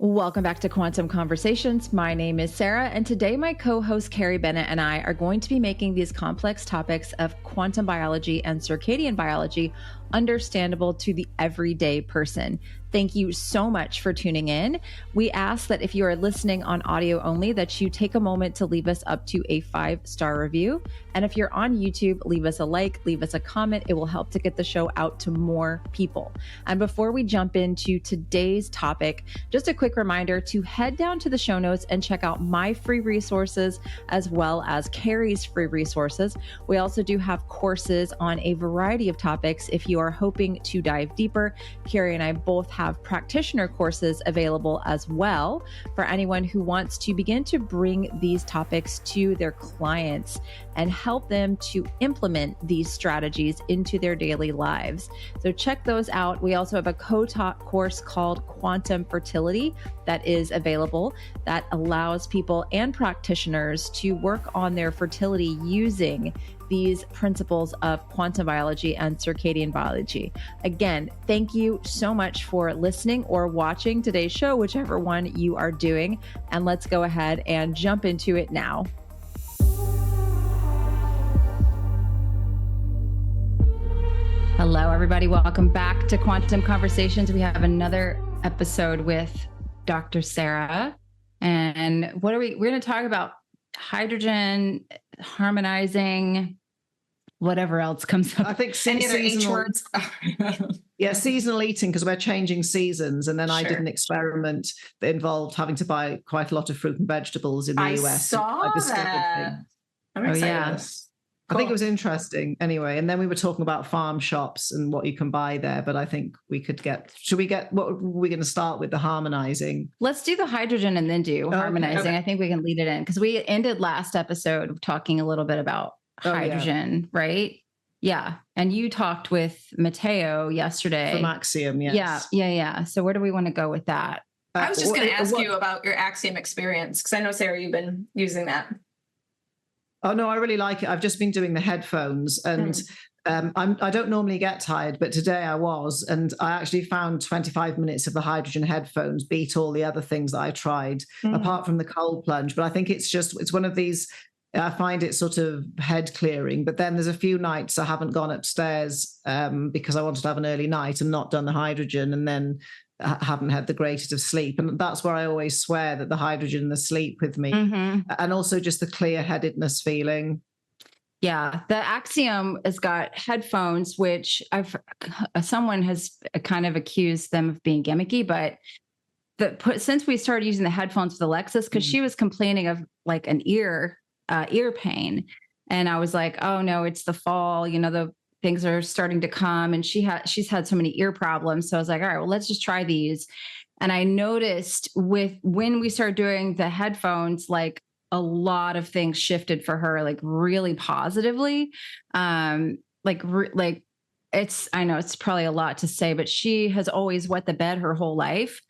Welcome back to Quantum Conversations. My name is Sarah, and today my co-host Carrie Bennett and I are going to be making these complex topics of quantum biology and circadian biology understandable to the everyday person. Thank you so much for tuning in. We ask that if you are listening on audio only, that you take a moment to leave us up to a 5-star review. And if you're on YouTube, leave us a like, leave us a comment. It will help to get the show out to more people. And before we jump into today's topic, just a quick reminder to head down to the show notes and check out my free resources as well as Carrie's free resources. We also do have courses on a variety of topics. If you are hoping to dive deeper, Carrie and I both have practitioner courses available as well for anyone who wants to begin to bring these topics to their clients and help them to implement these strategies into their daily lives. So check those out. We also have a co-taught course called Quantum Fertility that is available that allows people and practitioners to work on their fertility using these principles of quantum biology and circadian biology. Again, thank you so much for listening or watching today's show, whichever one you are doing. And let's go ahead and jump into it now. Hello, everybody. Welcome back to Quantum Conversations. We have another episode with Dr. Sara. And we're going to talk about hydrogen, harmonizing, whatever else comes up. I think seasonal. Yeah, seasonal eating, because we're changing seasons. And then I did an experiment that involved having to buy quite a lot of fruit and vegetables in the US. I discovered that. I'm excited. I think it was interesting anyway. And then we were talking about farm shops and what you can buy there. But I think what were we going to start with? The harmonizing? Let's do the hydrogen and then do harmonizing. Okay. I think we can lead it in because we ended last episode talking a little bit about hydrogen, right? Yeah. And you talked with Matteo yesterday. From Axiom, yes. Yeah. So where do we want to go with that? I was just going to ask you about your Axiom experience, because I know, Sarah, you've been using that. Oh, no, I really like it. I've just been doing the headphones and I don't normally get tired, but today I was, and I actually found 25 minutes of the hydrogen headphones beat all the other things that I tried, apart from the cold plunge. But I think it's one of these, I find it sort of head clearing, but then there's a few nights I haven't gone upstairs because I wanted to have an early night and not done the hydrogen, and then I haven't had the greatest of sleep. And that's where I always swear that the hydrogen and the sleep with me, and also just the clear-headedness feeling. Yeah, the Axiom has got headphones, which someone has kind of accused them of being gimmicky, but since we started using the headphones with Alexis, because she was complaining of like an ear pain, and I was like, oh no, it's the fall, the things are starting to come, and she's had so many ear problems. So I was like, all right, well, let's just try these. And I noticed when we started doing the headphones, like a lot of things shifted for her, like really positively. I know it's probably a lot to say, but she has always wet the bed her whole life,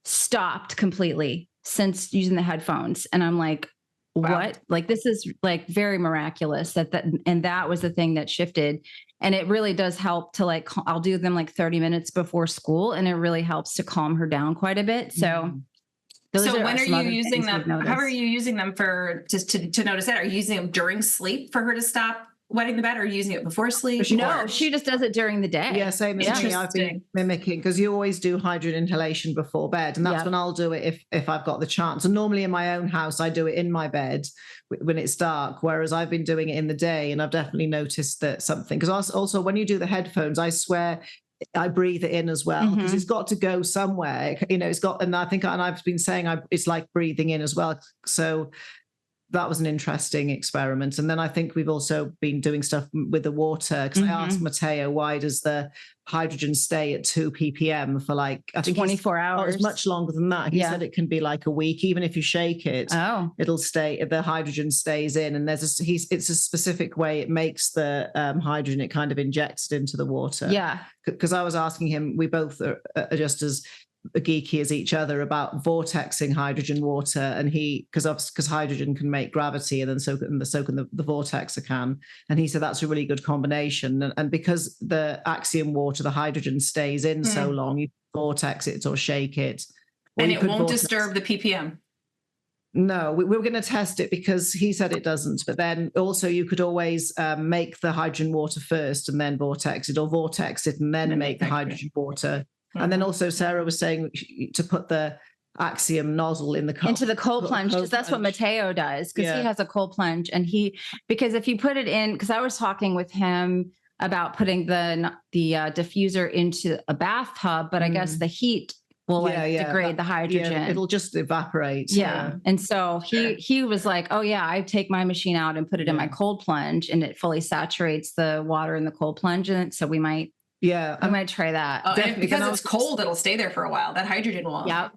stopped completely since using the headphones. And I'm like, what? Wow. Like, this is like very miraculous and that was the thing that shifted. And it really does help to I'll do them like 30 minutes before school, and it really helps to calm her down quite a bit. So when are you using them? How are you using them for just to notice that? Are you using them during sleep for her to stop wetting the bed, or are you using it before sleep? No, she just does it during the day. Yeah, same as me. I've been mimicking, because you always do hydrogen inhalation before bed, and that's when I'll do it if I've got the chance. And normally in my own house, I do it in my bed when it's dark, whereas I've been doing it in the day, and I've definitely noticed that something. Because also when you do the headphones, I swear I breathe it in as well, because it's got to go somewhere. It's got, and I think, and I've been saying it's like breathing in as well. So that was an interesting experiment. And then I think we've also been doing stuff with the water, because I asked Matteo, why does the hydrogen stay at 2 ppm for I think 24 hours? Oh, it's much longer than that. He said it can be like a week, even if you shake it. It'll stay. The hydrogen stays in, and it's a specific way it makes the hydrogen. It kind of injects it into the water. Yeah. Because I was asking him, we both are just as geeky as each other about vortexing hydrogen water, and because hydrogen can make gravity, and then so can the vortexer can, and he said that's a really good combination, and because the Axiom water, the hydrogen stays in so long, you vortex it or shake it, And it won't disturb the ppm. No, we were going to test it because he said it doesn't. But then also you could always make the hydrogen water first and then vortex it, or vortex it and then make the hydrogen water. And then also Sarah was saying to put the axiom nozzle in the into the cold plunge, because that's what Matteo does, because he has a cold plunge. And because if you put it in, because I was talking with him about putting the diffuser into a bathtub, but I guess the heat will degrade the hydrogen. It'll just evaporate. Yeah. And so he was like, oh yeah, I take my machine out and put it in my cold plunge, and it fully saturates the water in the cold plunge. And so we might try that. And because it's cold, it'll stay there for a while. That hydrogen will. Yeah.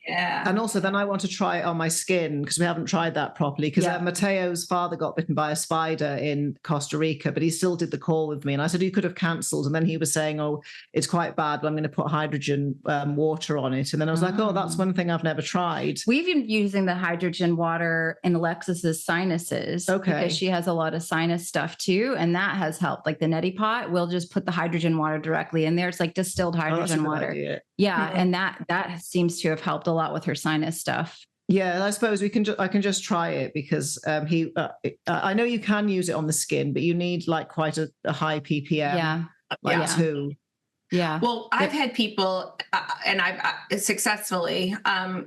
And also then I want to try it on my skin, because we haven't tried that properly. Because Matteo's father got bitten by a spider in Costa Rica, but he still did the call with me. And I said, you could have cancelled. And then he was saying, oh, it's quite bad, but I'm going to put hydrogen water on it. And then I was like, oh, that's one thing I've never tried. We've been using the hydrogen water in Alexis's sinuses. Okay. Because she has a lot of sinus stuff too. And that has helped. Like the neti pot, we'll just put the hydrogen water directly in there. It's like distilled hydrogen water. Yeah. And that seems to have helped a lot with her sinus stuff. Yeah, I suppose I can just try it, because I know you can use it on the skin, but you need like quite a high ppm. Two. Yeah. Well, I've had people, and I've successfully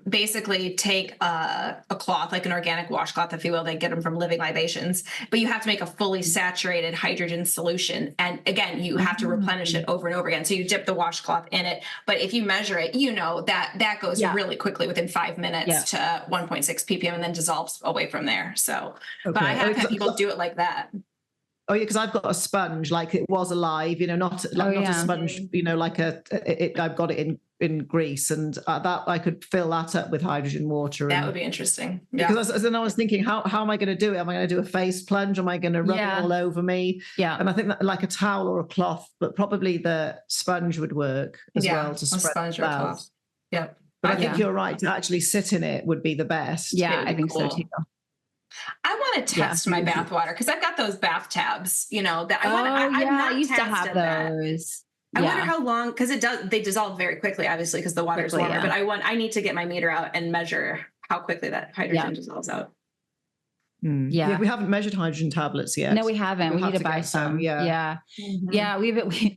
basically take a cloth, like an organic washcloth, if you will. They get them from Living Libations, but you have to make a fully saturated hydrogen solution. And again, you have to replenish it over and over again. So you dip the washcloth in it. But if you measure it, that goes really quickly within 5 minutes to 1.6 ppm and then dissolves away from there. So, but I have had people do it like that. Oh yeah, because I've got a sponge, like it was alive, not a sponge, like I've got it in Greece, and that I could fill that up with hydrogen water. That would be interesting. Yeah. Because then I was thinking, how am I going to do it? Am I going to do a face plunge? Am I going to rub it all over me? Yeah. And I think that like a towel or a cloth, but probably the sponge would work as well to spread sponge or cloth. Yeah. But I think you're right. To actually sit in it would be the best. Yeah, I think so too. I want to test my bath water, because I've got those bath tabs, that I used to have those. I wonder how long, because they dissolve very quickly, obviously, because the water is warmer, but I need to get my meter out and measure how quickly that hydrogen dissolves out. Yeah, we haven't measured hydrogen tablets yet. No, we haven't. We need to buy some. Yeah.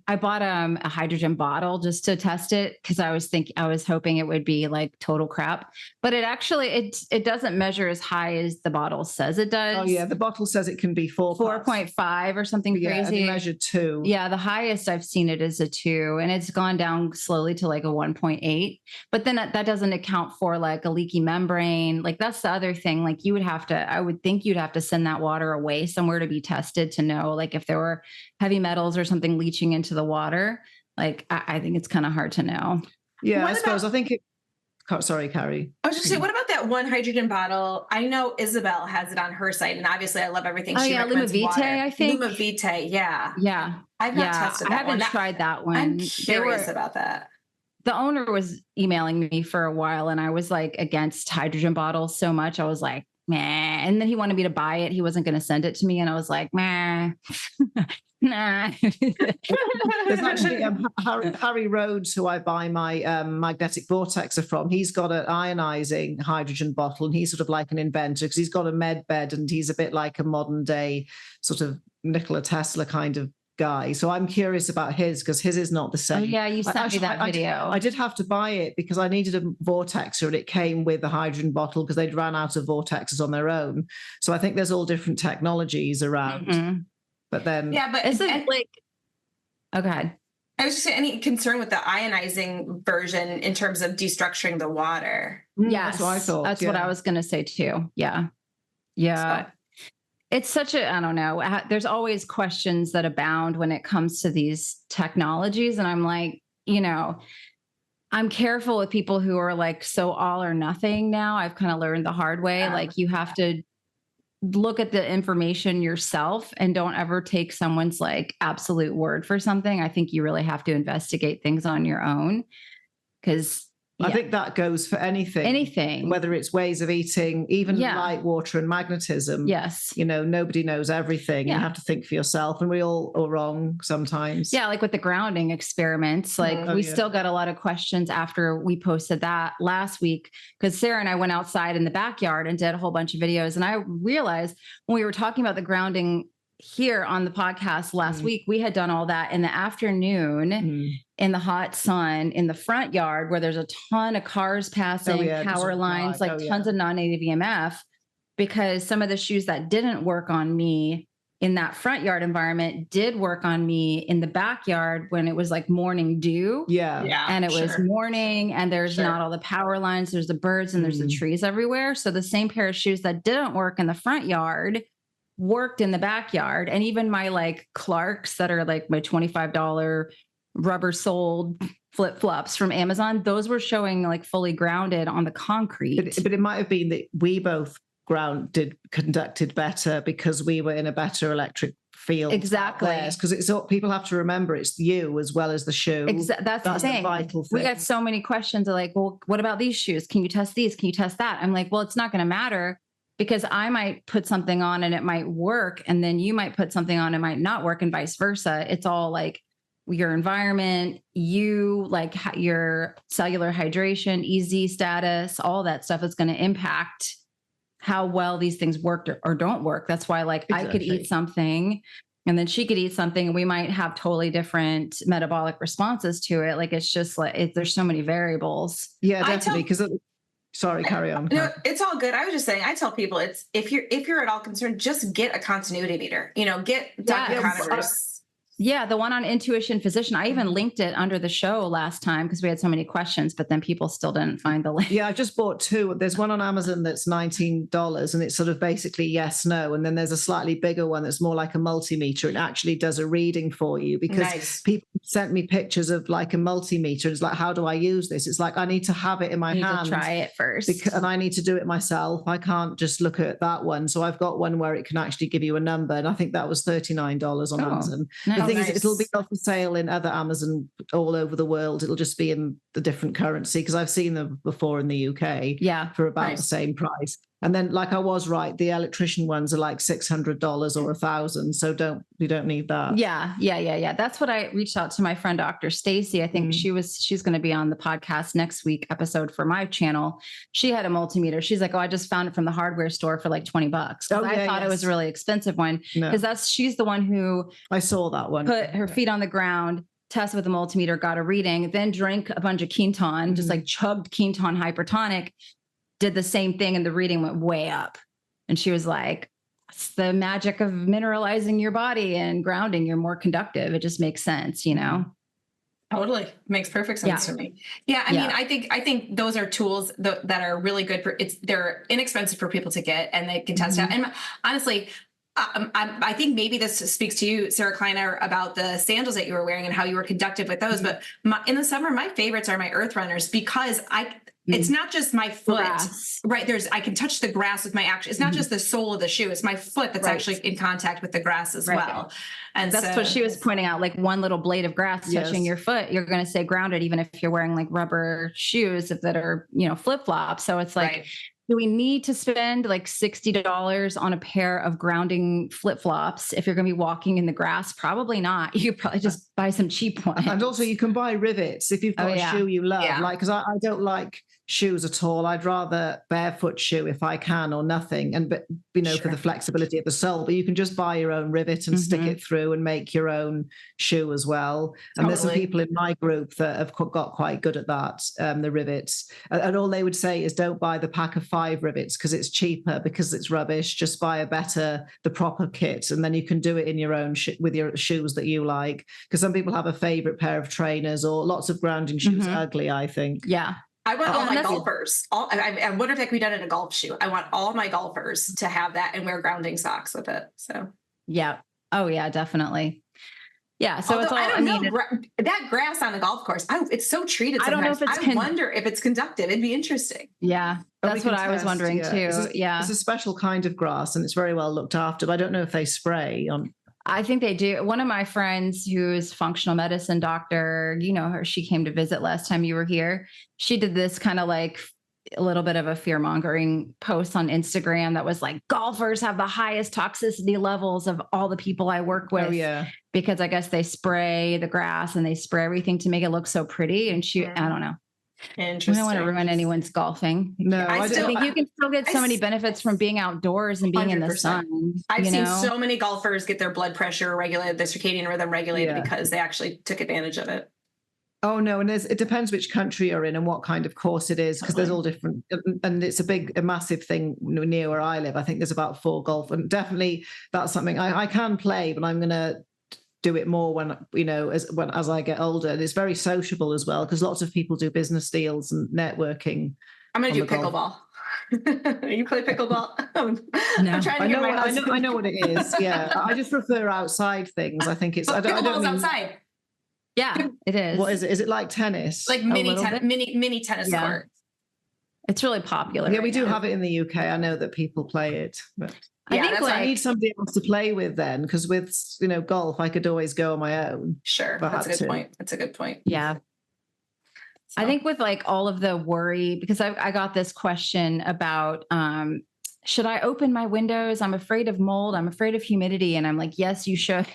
I bought a hydrogen bottle just to test it, because I was hoping it would be like total crap, but it actually it doesn't measure as high as the bottle says it does. Oh yeah, the bottle says it can be 4.5 or something crazy. Yeah, measured 2. Yeah, the highest I've seen it is a 2, and it's gone down slowly to like a 1.8. But then that doesn't account for like a leaky membrane. Like that's the other thing. Like I would think you'd have to send that water away somewhere to be tested to know, like if there were heavy metals or something leaching into the water. Like I think it's kind of hard to know. Yeah, I suppose. I think it. Sorry, Carrie. I was just saying, what about that one hydrogen bottle? I know Isabel has it on her site, and obviously I love everything she recommends. Luma Vitae, I think. Luma Vitae, yeah. I've not tested that. I haven't tried that one. I'm curious about that. The owner was emailing me for a while, and I was like against hydrogen bottles so much. I was like, meh. And then he wanted me to buy it. He wasn't going to send it to me. And I was like, meh. Nah. There's actually Harry Rhodes, who I buy my magnetic vortexer from. He's got an ionizing hydrogen bottle, and he's sort of like an inventor, because he's got a med bed, and he's a bit like a modern day sort of Nikola Tesla kind of guy. So I'm curious about his, because his is not the same. Oh, yeah, you sent me that video. I did have to buy it because I needed a vortexer, and it came with a hydrogen bottle because they'd ran out of vortexers on their own. So I think there's all different technologies around. Mm-hmm. But then, is it like? Okay. I was just saying, any concern with the ionizing version in terms of destructuring the water? Yes, that's what I thought. That's what I was going to say too. Yeah. So. It's such I don't know. There's always questions that abound when it comes to these technologies. And I'm like, I'm careful with people who are like so all or nothing now. I've kind of learned the hard way. Yeah. Like you have to look at the information yourself and don't ever take someone's like absolute word for something. I think you really have to investigate things on your own, because I think that goes for anything, whether it's ways of eating, even light, water, and magnetism. Yes. Nobody knows everything. You have to think for yourself, and we all are wrong sometimes. Yeah. Like with the grounding experiments, we still got a lot of questions after we posted that last week, because Sarah and I went outside in the backyard and did a whole bunch of videos. And I realized when we were talking about the grounding here on the podcast last week, we had done all that in the afternoon in the hot sun in the front yard where there's a ton of cars passing, power lines, tons of non-native EMF, because some of the shoes that didn't work on me in that front yard environment did work on me in the backyard when it was like morning dew. Yeah. And it was morning and there's not all the power lines. There's the birds and there's the trees everywhere. So the same pair of shoes that didn't work in the front yard worked in the backyard. And even my like Clarks that are like my $25 rubber soled flip-flops from Amazon, those were showing like fully grounded on the concrete. But it might have been that we both conducted better because we were in a better electric field. Exactly. Because it's all, people have to remember it's you as well as the shoe. That's the thing. Vital thing. We got so many questions of like, well, what about these shoes? Can you test these? Can you test that? I'm like, well, it's not going to matter, because I might put something on and it might work. And then you might put something on and it might not work, and vice versa. It's all like your environment, your cellular hydration, EZ status, all that stuff is going to impact how well these things work or don't work. That's why I could eat something and then she could eat something and we might have totally different metabolic responses to it. Like, it's just there's so many variables. Yeah, definitely. Sorry, carry on. No, it's all good. I was just saying, I tell people if you're at all concerned, just get a continuity meter, get Dr. Conover's. Yeah, the one on Intuition Physician. I even linked it under the show last time because we had so many questions, but then people still didn't find the link. Yeah, I just bought two. There's one on Amazon that's $19 and it's sort of basically yes, no. And then there's a slightly bigger one that's more like a multimeter. It actually does a reading for you, because people sent me pictures of like a multimeter. It's like, how do I use this? It's like, I need to have it in my hand. Try it first. And I need to do it myself. I can't just look at that one. So I've got one where it can actually give you a number. And I think that was $39 on Amazon. Nice. The thing is, it'll be off for sale in other Amazon all over the world. It'll just be in the different currency, because I've seen them before in the UK for about the same price. And then, like I was right, the electrician ones are like $600 or $1,000. So you don't need that. Yeah. That's what I reached out to my friend, Dr. Stacy. I think she's going to be on the podcast next week episode for my channel. She had a multimeter. She's like, I just found it from the hardware store for like $20. I thought it was a really expensive one, because she's the one who I saw that one. Put her feet on the ground, tested with the multimeter, got a reading, then drank a bunch of Quinton, just like chugged Quinton hypertonic, did the same thing, and the reading went way up. And she was like, it's the magic of mineralizing your body and grounding. You're more conductive. It just makes sense, Totally. Makes perfect sense to me. Yeah. I mean, I think those are tools that are really good they're inexpensive for people to get, and they can test out. And honestly, I think maybe this speaks to you, Sarah Kleiner, about the sandals that you were wearing and how you were conductive with those. But in the summer, my favorites are my Earth Runners, because it's not just my foot, right? I can touch the grass with my action. It's not just the sole of the shoe. It's my foot that's actually in contact with the grass as well. And that's what she was pointing out, like one little blade of grass touching your foot, you're going to stay grounded, even if you're wearing like rubber shoes that are, flip-flops. So it's like, do we need to spend like $60 on a pair of grounding flip-flops if you're going to be walking in the grass? Probably not. You could probably just buy some cheap ones. And also you can buy rivets if you've got a shoe you love. Like, because I don't like shoes at all. I'd rather barefoot shoe if I can, or nothing. But for the flexibility of the sole, but you can just buy your own rivet and stick it through and make your own shoe as well. And there's some people in my group that have got quite good at that, the rivets. And all they would say is don't buy the pack of 5 rivets because it's cheaper, because it's rubbish. Just buy the proper kit. And then you can do it in your own with your shoes that you like. Because some people have a favorite pair of trainers, or lots of grounding shoes are ugly, I think. Yeah. I want all my golfers. I wonder if that can be done in a golf shoe. I want all my golfers to have that and wear grounding socks with it. So yeah. Oh yeah, definitely. Yeah. So although, I don't know that grass on the golf course. It's so treated. Sometimes. I don't know if I wonder if it's conductive. It'd be interesting. Yeah. That's what I was wondering too. It's a special kind of grass and it's very well looked after. But I don't know if they spray on. I think they do. One of my friends who's functional medicine doctor, you know her, she came to visit last time you were here. She did this kind of like a little bit of a fear mongering post on Instagram that was like, golfers have the highest toxicity levels of all the people I work with. Oh, yeah. Because I guess they spray the grass and they spray everything to make it look so pretty. And I don't know. Interesting. I don't want to ruin anyone's golfing. No, I think you can still get so many benefits from being outdoors and being 100%. In the sun. I've seen so many golfers get their blood pressure regulated, their circadian rhythm regulated because they actually took advantage of it. Oh, no. And it depends which country you're in and what kind of course it is, because there's all different. And it's a massive thing near where I live. I think there's about 4 golf. And definitely that's something I can play, but I'm going to do it more when, as I get older. And it's very sociable as well, because lots of people do business deals and networking. I'm going to do pickleball. You play pickleball? No. I'm trying to get my husband. I know what it is. Yeah. I just prefer outside things. I think it's... Pickleball's outside. Yeah, it is. What is it? Is it like tennis? Like mini tennis court. It's really popular. Yeah, we do have it in the UK. I know that people play it, but... I think I need somebody else to play with then, because with golf I could always go on my own. Sure, that's a good point. Yeah, so. I think with like all of the worry, because I got this question about should I open my windows? I'm afraid of mold. I'm afraid of humidity, and I'm like, yes, you should.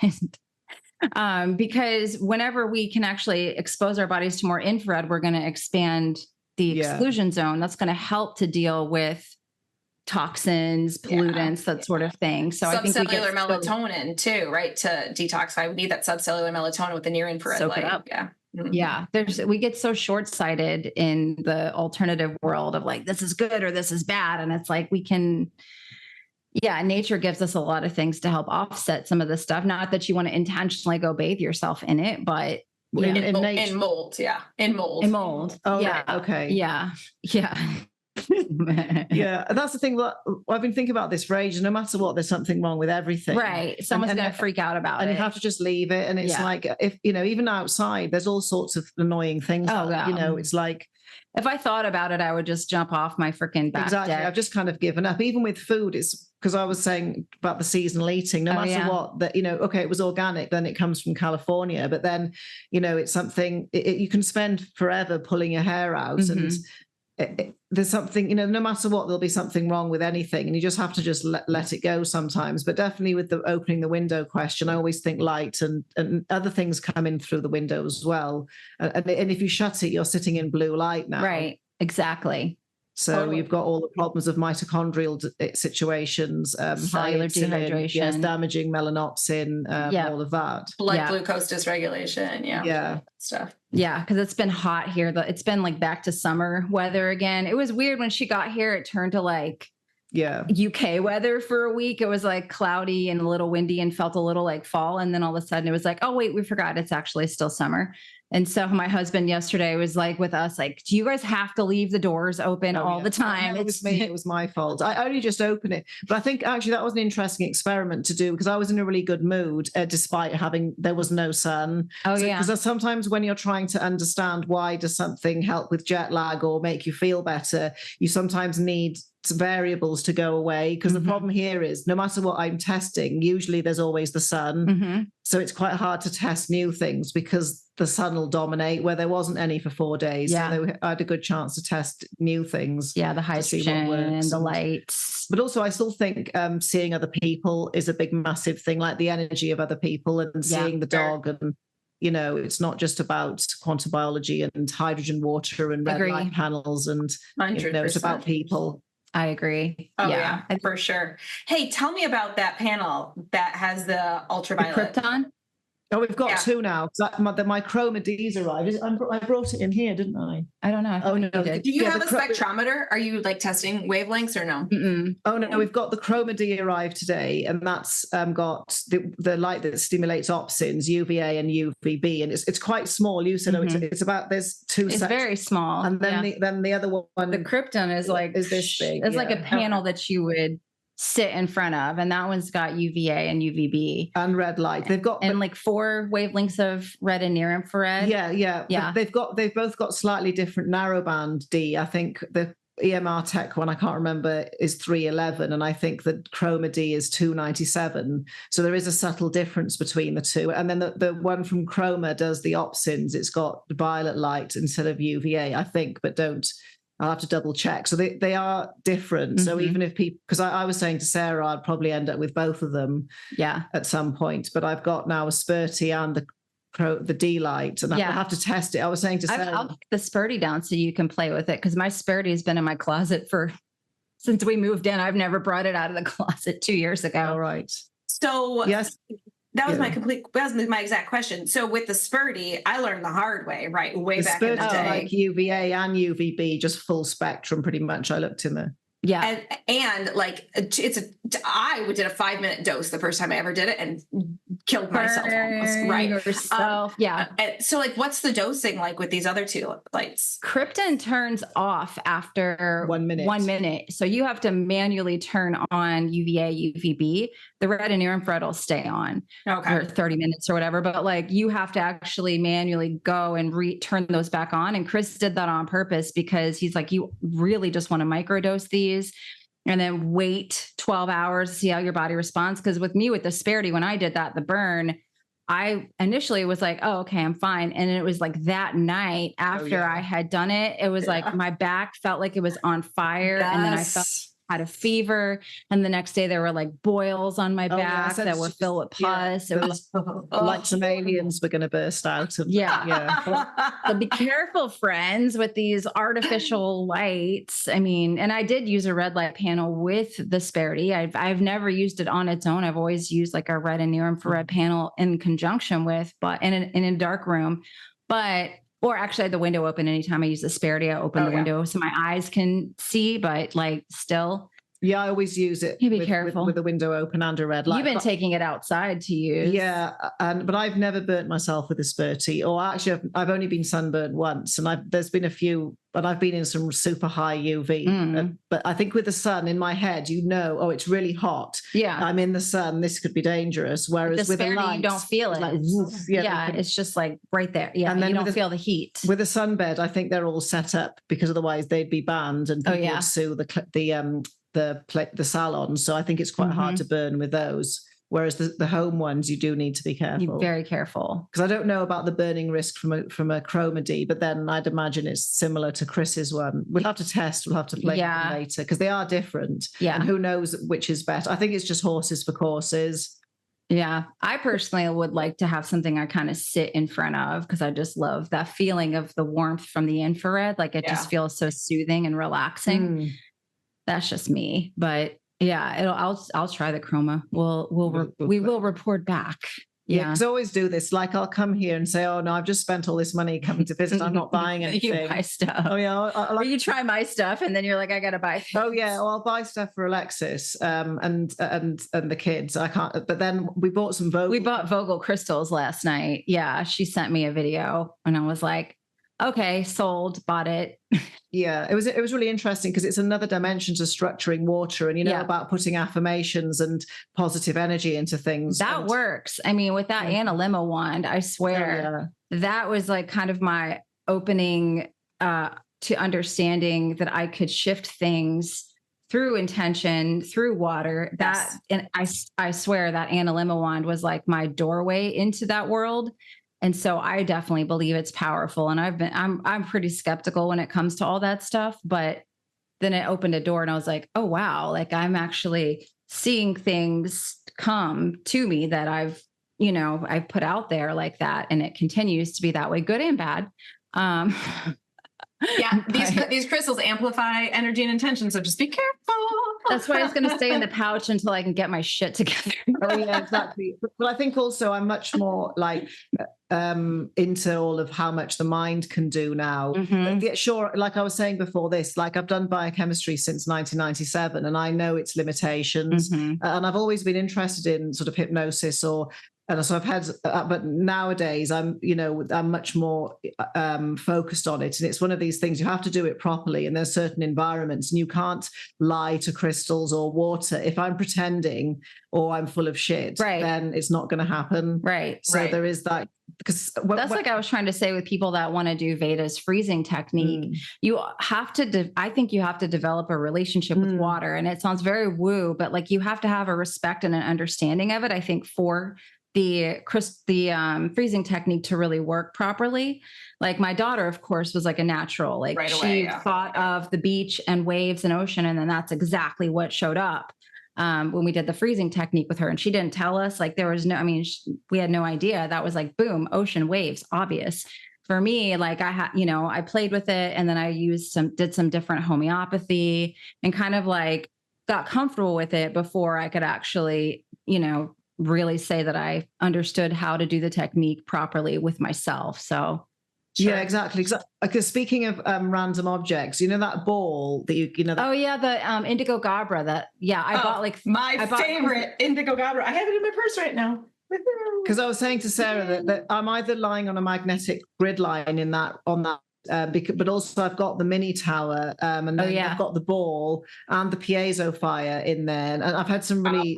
Because whenever we can actually expose our bodies to more infrared, we're going to expand the exclusion zone. That's going to help to deal with toxins, pollutants, that sort of thing. So I think subcellular melatonin too, right? To detoxify, we need that subcellular melatonin with the near infrared light. Yeah. Mm-hmm. Yeah. We get so short-sighted in the alternative world of like, this is good or this is bad. And it's like, nature gives us a lot of things to help offset some of this stuff. Not that you want to intentionally go bathe yourself in it, but in mold. Yeah. In mold. Oh, yeah. Okay. Yeah. Yeah. Yeah, that's the thing that I've been thinking about this for ages. No matter what, there's something wrong with everything, right? Someone's going to freak out about it, and you have to just leave it. And it's like, if even outside there's all sorts of annoying things. It's like, if I thought about it, I would just jump off my freaking back deck. I've just kind of given up. Even with food, it's because I was saying about the seasonal eating. No matter what, that it was organic, then it comes from California, but then it's something you can spend forever pulling your hair out. Mm-hmm. And there's something, no matter what, there'll be something wrong with anything, and you just have to just let it go sometimes. But definitely with the opening the window question, I always think light and other things come in through the window as well. And if you shut it, you're sitting in blue light now. Right, exactly. So you've got all the problems of mitochondrial situations, cellular dehydration, damaging melanopsin, all of that. Blood glucose dysregulation. Stuff. Yeah, because it's been hot here. It's been like back to summer weather again. It was weird when she got here. It turned to like UK weather for a week. It was like cloudy and a little windy and felt a little like fall. And then all of a sudden it was like, oh, wait, we forgot. It's actually still summer. And so my husband yesterday was like with us, like, do you guys have to leave the doors open all the time? It was me. It was my fault. I only just opened it. But I think actually that was an interesting experiment to do, because I was in a really good mood despite there was no sun. Because sometimes when you're trying to understand why does something help with jet lag or make you feel better, you sometimes need variables to go away, because the problem here is no matter what I'm testing, usually there's always the sun. So it's quite hard to test new things because the sun will dominate where there wasn't any for 4 days. So I had a good chance to test new things. Yeah, the hydrogen and the lights. But also I still think seeing other people is a big, massive thing, like the energy of other people and seeing the dog. And, it's not just about quantum biology and hydrogen, water and red light panels. And, it's about people. I agree. Oh yeah, for sure. Hey, tell me about that panel that has the ultraviolet. The Krypton? Oh, we've got 2 now. My Chroma D's arrived. I brought it in here, didn't I? I don't know. Oh, no. Do you have a spectrometer? Are you like testing wavelengths or no? Mm-mm. Oh, no. We've got the Chroma D arrived today, and that's got the light that stimulates opsins, UVA and UVB, and it's quite small. You said it's about, there's 2 It's very small. And then the other one. The Krypton is like this big. It's like a panel that you would sit in front of, and that one's got UVA and UVB and red light. They've got like 4 wavelengths of red and near infrared. Yeah. They've both got slightly different narrowband D. I think the EMR Tech one, I can't remember, is 311, and I think that Chroma D is 297. So there is a subtle difference between the two. And then the one from Chroma does the opsins. It's got violet light instead of UVA, I think, but I'll have to double check. So they are different. So even if people, because I was saying to Sarah, I'd probably end up with both of them at some point, but I've got now a Spurty and the D light, and I have to test it. I was saying to Sarah, I'll put the Spurty down so you can play with it, because my Spurty has been in my closet since we moved in. I've never brought it out of the closet 2 years ago. All right. So yes. That was my exact question. So with the Spurty, I learned the hard way, right? Way back in the day. Like UVA and UVB, just full spectrum pretty much. I looked in there. Yeah. And like, I did a 5-minute dose the first time I ever did it and killed myself almost, right? Yourself. Yeah. So like, what's the dosing like with these other two lights? Krypton turns off after 1 minute. 1 minute. So you have to manually turn on UVA, UVB. The red and near infrared will stay on for 30 minutes or whatever. But like, you have to actually manually go and turn those back on. And Chris did that on purpose because he's like, you really just want to microdose these and then wait 12 hours to see how your body responds. Because with me, with the Spurty, when I did that, the burn, I initially was like, oh, okay, I'm fine. And it was like that night after I had done it, it was like my back felt like it was on fire. Yes. And then I had a fever. And the next day there were like boils on my back that were filled with pus. It was like some aliens were going to burst out. So be careful, friends, with these artificial lights. I mean, and I did use a red light panel with the Spurty. I've never used it on its own. I've always used like a red and near infrared panel in conjunction with, but in a dark room, or actually I had the window open. Anytime I use the Spurty, I open the window so my eyes can see, but like still. Yeah, I always use it. You be careful with the window open and a red light. You've been taking it outside to use. Yeah, but I've never burnt myself with a Spurty. Or actually, I've only been sunburned once, and there's been a few, but I've been in some super high UV. But I think with the sun in my head, it's really hot. Yeah, I'm in the sun. This could be dangerous. Whereas with a light, you don't feel it. Like, it's just like right there. Yeah, and then you don't feel the heat. With a sunbed, I think they're all set up because otherwise they'd be banned and people would sue the salon. So I think it's quite hard to burn with those. Whereas the home ones, you do need to be careful. You're very careful. Because I don't know about the burning risk from a Chroma D, but then I'd imagine it's similar to Chris's one. We'll have to test. We'll have to play them later because they are different. Yeah. And who knows which is better. I think it's just horses for courses. Yeah. I personally would like to have something I kind of sit in front of because I just love that feeling of the warmth from the infrared. Like it just feels so soothing and relaxing. That's just me, but I'll try the Chroma. We will report back. Yeah. Because I always do this. Like I'll come here and say, oh no, I've just spent all this money coming to visit. I'm not buying anything. You buy stuff. Oh yeah. Or you try my stuff and then you're like, I got to buy things. Oh yeah. Well, I'll buy stuff for Alexis and the kids. I can't, but then we bought some Vogel. We bought Vogel crystals last night. Yeah. She sent me a video and I was like, okay, sold, bought it. Yeah, it was really interesting because it's another dimension to structuring water and, about putting affirmations and positive energy into things. That works. I mean, with that Analemma wand, I swear that was like kind of my opening to understanding that I could shift things through intention, through water. And I swear that Analemma wand was like my doorway into that world. And so I definitely believe it's powerful. And I'm pretty skeptical when it comes to all that stuff, but then it opened a door and I was like, oh, wow. Like I'm actually seeing things come to me that I've put out there like that. And it continues to be that way, good and bad. Yeah, these crystals amplify energy and intention, so just be careful. That's why it's going to stay in the pouch until I can get my shit together. Oh yeah, exactly. But I think also I'm much more like into all of how much the mind can do now. Sure, like I was saying before this, like I've done biochemistry since 1997 and I know its limitations. And I've always been interested in sort of hypnosis or And so I've had, but nowadays I'm much more focused on it. And it's one of these things, you have to do it properly. And there's certain environments, and you can't lie to crystals or water. If I'm pretending or I'm full of shit, then it's not going to happen. Right. So there is that. Because that's like I was trying to say with people that want to do Veda's freezing technique, you have to, I think you have to develop a relationship with water. And it sounds very woo, but like you have to have a respect and an understanding of it, I think, for the freezing technique to really work properly. Like my daughter, of course, was like a natural, like she thought of the beach and waves and ocean. And then that's exactly what showed up when we did the freezing technique with her. And she didn't tell us, like there was no, I mean, we had no idea. That was like, boom, ocean, waves, obvious. For me, like I had, I played with it, and then I did some different homeopathy and kind of like got comfortable with it before I could actually, really say that I understood how to do the technique properly with myself. So yeah, exactly. Because speaking of random objects, that ball that oh yeah, the Indigo Gabra I bought like my favorite Indigo Gabra. I have it in my purse right now. Because I was saying to Sarah that I'm either lying on a magnetic grid line on that. But also I've got the mini tower, and then I've got the ball and the piezo fire in there, and I've had some really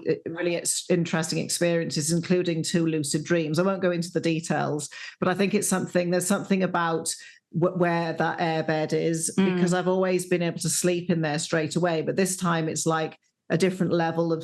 interesting experiences, including 2 lucid dreams. I won't go into the details, but I think there's something about where that airbed is, because I've always been able to sleep in there straight away, but this time it's like a different level of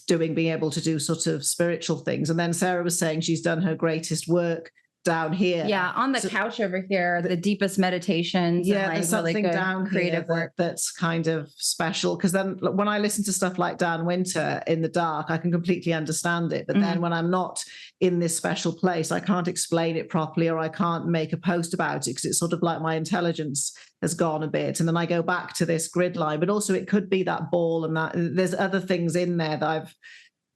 being able to do sort of spiritual things. And then Sarah was saying she's done her greatest work down here. Yeah, on the couch over here, the deepest meditations. Yeah, and there's something really down creative work that's kind of special. Because then when I listen to stuff like Dan Winter in the dark, I can completely understand it. But then when I'm not in this special place, I can't explain it properly, or I can't make a post about it, because it's sort of like my intelligence has gone a bit. And then I go back to this grid line. But also it could be that ball, and that there's other things in there that I've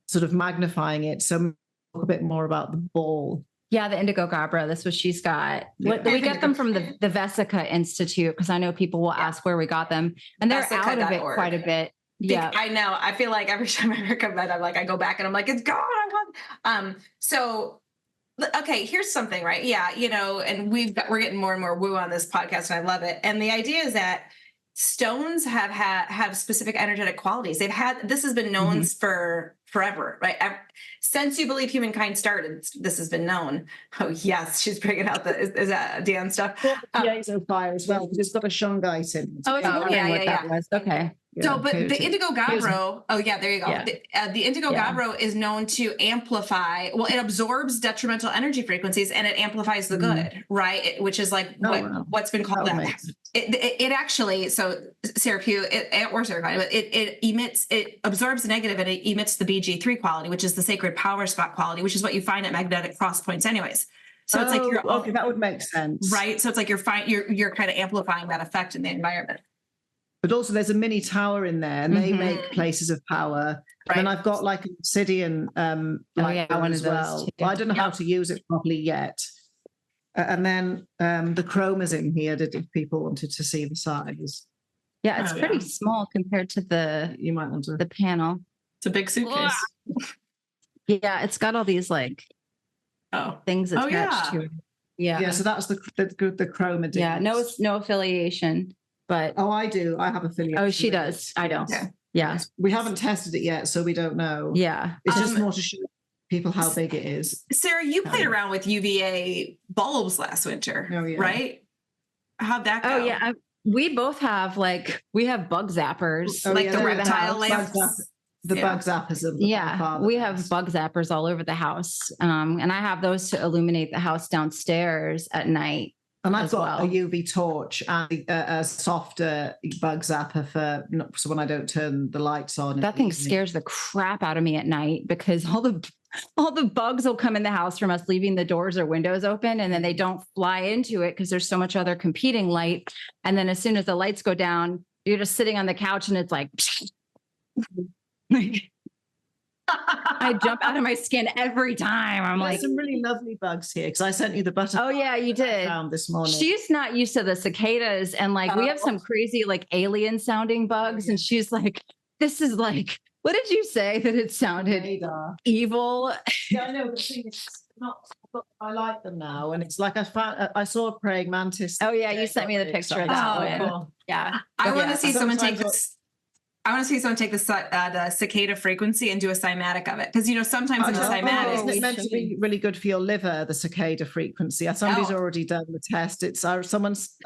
sort of magnifying it. So talk a bit more about the ball. Yeah, the Indigo Gabra. That's what she's got. We get them from the Vesica Institute, because I know people will ask where we got them, and they're out of it quite a bit. Yeah, I know. I feel like every time I recommend, I'm like, I go back and I'm like, it's gone. So, okay, here's something, right? Yeah, and we're getting more and more woo on this podcast, and I love it. And the idea is that stones have specific energetic qualities. This has been known for forever, right? Since you believe humankind started, this has been known. Oh yes, she's bringing out is that Dan stuff? Piezo fire as well, because it's got a shungite in it. Oh, yeah. Okay. So, but the Indigo Gabro, there you go. Yeah. The Indigo Gabro is known to amplify. Well, it absorbs detrimental energy frequencies and it amplifies the good, right? Which is like what's been called that. It actually, so Sara Pugh, it absorbs the negative and it emits the BG3 quality, which is the sacred power spot quality, which is what you find at magnetic cross points anyways. So it's like that would make sense, right? So it's like you're kind of amplifying that effect in the environment. But also there's a mini tower in there, and they make places of power. Right. And I've got like an obsidian one as well. I don't know how to use it properly yet. And then the chroma's in here, if people wanted to see the size. Yeah, it's pretty small compared to the panel. It's a big suitcase. Yeah, it's got all these like things attached to it. Yeah, so that's the chroma. Yeah, no affiliation. But I do. I have affiliation. Oh, she does. I don't. Yeah. We haven't tested it yet, so we don't know. Yeah. It's just more to show people how big it is. Sarah, you played around with UVA bulbs last winter, right? How'd that go? Oh, yeah. We both have we have bug zappers. The reptile lamps. The bug zappers of we have bug zappers all over the house. And I have those to illuminate the house downstairs at night. And I've got a UV torch and a softer bug zapper so when I don't turn the lights on. That thing scares the crap out of me at night, because all the bugs will come in the house from us leaving the doors or windows open, and then they don't fly into it because there's so much other competing light. And then as soon as the lights go down, you're just sitting on the couch and it's like I jump out of my skin every time. I'm like, some really lovely bugs here, because I sent you the butterfly. Oh yeah, you did. I found this morning. She's not used to the cicadas, and we have some crazy alien sounding bugs, and she's like, this is What did you say that it sounded evil? Yeah, I know. The thing is, I like them now, and it's like I saw a praying mantis. Oh yeah, you sent me the picture of that one. Cool. Yeah, I want to see someone take this. I want to see someone take the cicada frequency and do a cymatic of it. Because, sometimes in a cymatic. Isn't it meant to be really good for your liver, the cicada frequency? Somebody's already done the test.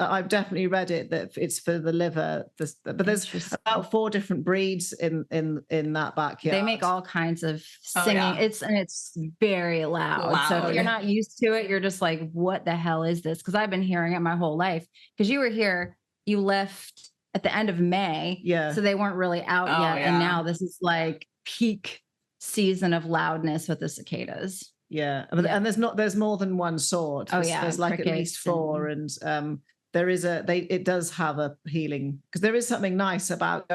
I've definitely read it that it's for the liver. But there's about 4 different breeds in that backyard. They make all kinds of singing. Oh, yeah. It's very loud. So if you're not used to it, you're just like, what the hell is this? Because I've been hearing it my whole life. Because you were here, you left at the end of May. Yeah. So they weren't really out yet. Yeah. And now this is like peak season of loudness with the cicadas. Yeah. And there's more than one sort. There's like at least 4. And it does have a healing, because there is something nice about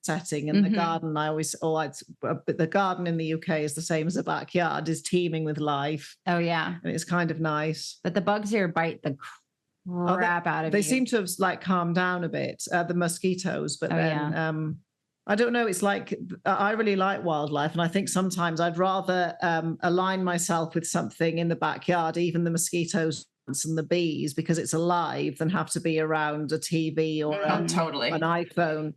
setting in the garden. The garden in the UK is the same as the backyard, is teeming with life. Oh yeah. And it's kind of nice. But the bugs here bite the crap out of they seem to have like calmed down a bit, the mosquitoes, but I don't know, it's like I really like wildlife, and I think sometimes I'd rather align myself with something in the backyard, even the mosquitoes and the bees, because it's alive, than have to be around a TV or an iPhone.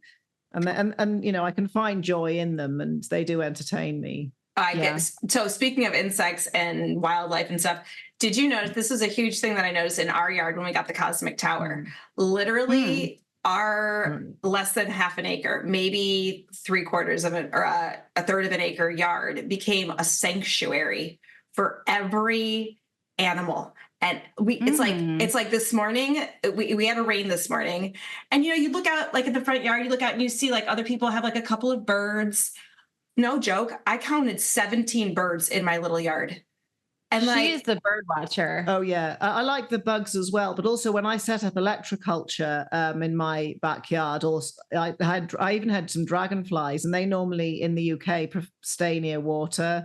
And I can find joy in them, and they do entertain me. I guess. So speaking of insects and wildlife and stuff, did you notice, this is a huge thing that I noticed in our yard when we got the cosmic tower, literally our less than half an acre, maybe 3/4 of it, or a third of an acre yard became a sanctuary for every animal. And it's like this morning, we had a rain this morning, and, you look out like in the front yard, you look out and you see like other people have like a couple of birds. No joke. I counted 17 birds in my little yard. And she is the bird watcher. Oh yeah. I like the bugs as well. But also when I set up electroculture in my backyard, I even had some dragonflies, and they normally in the UK stay near water.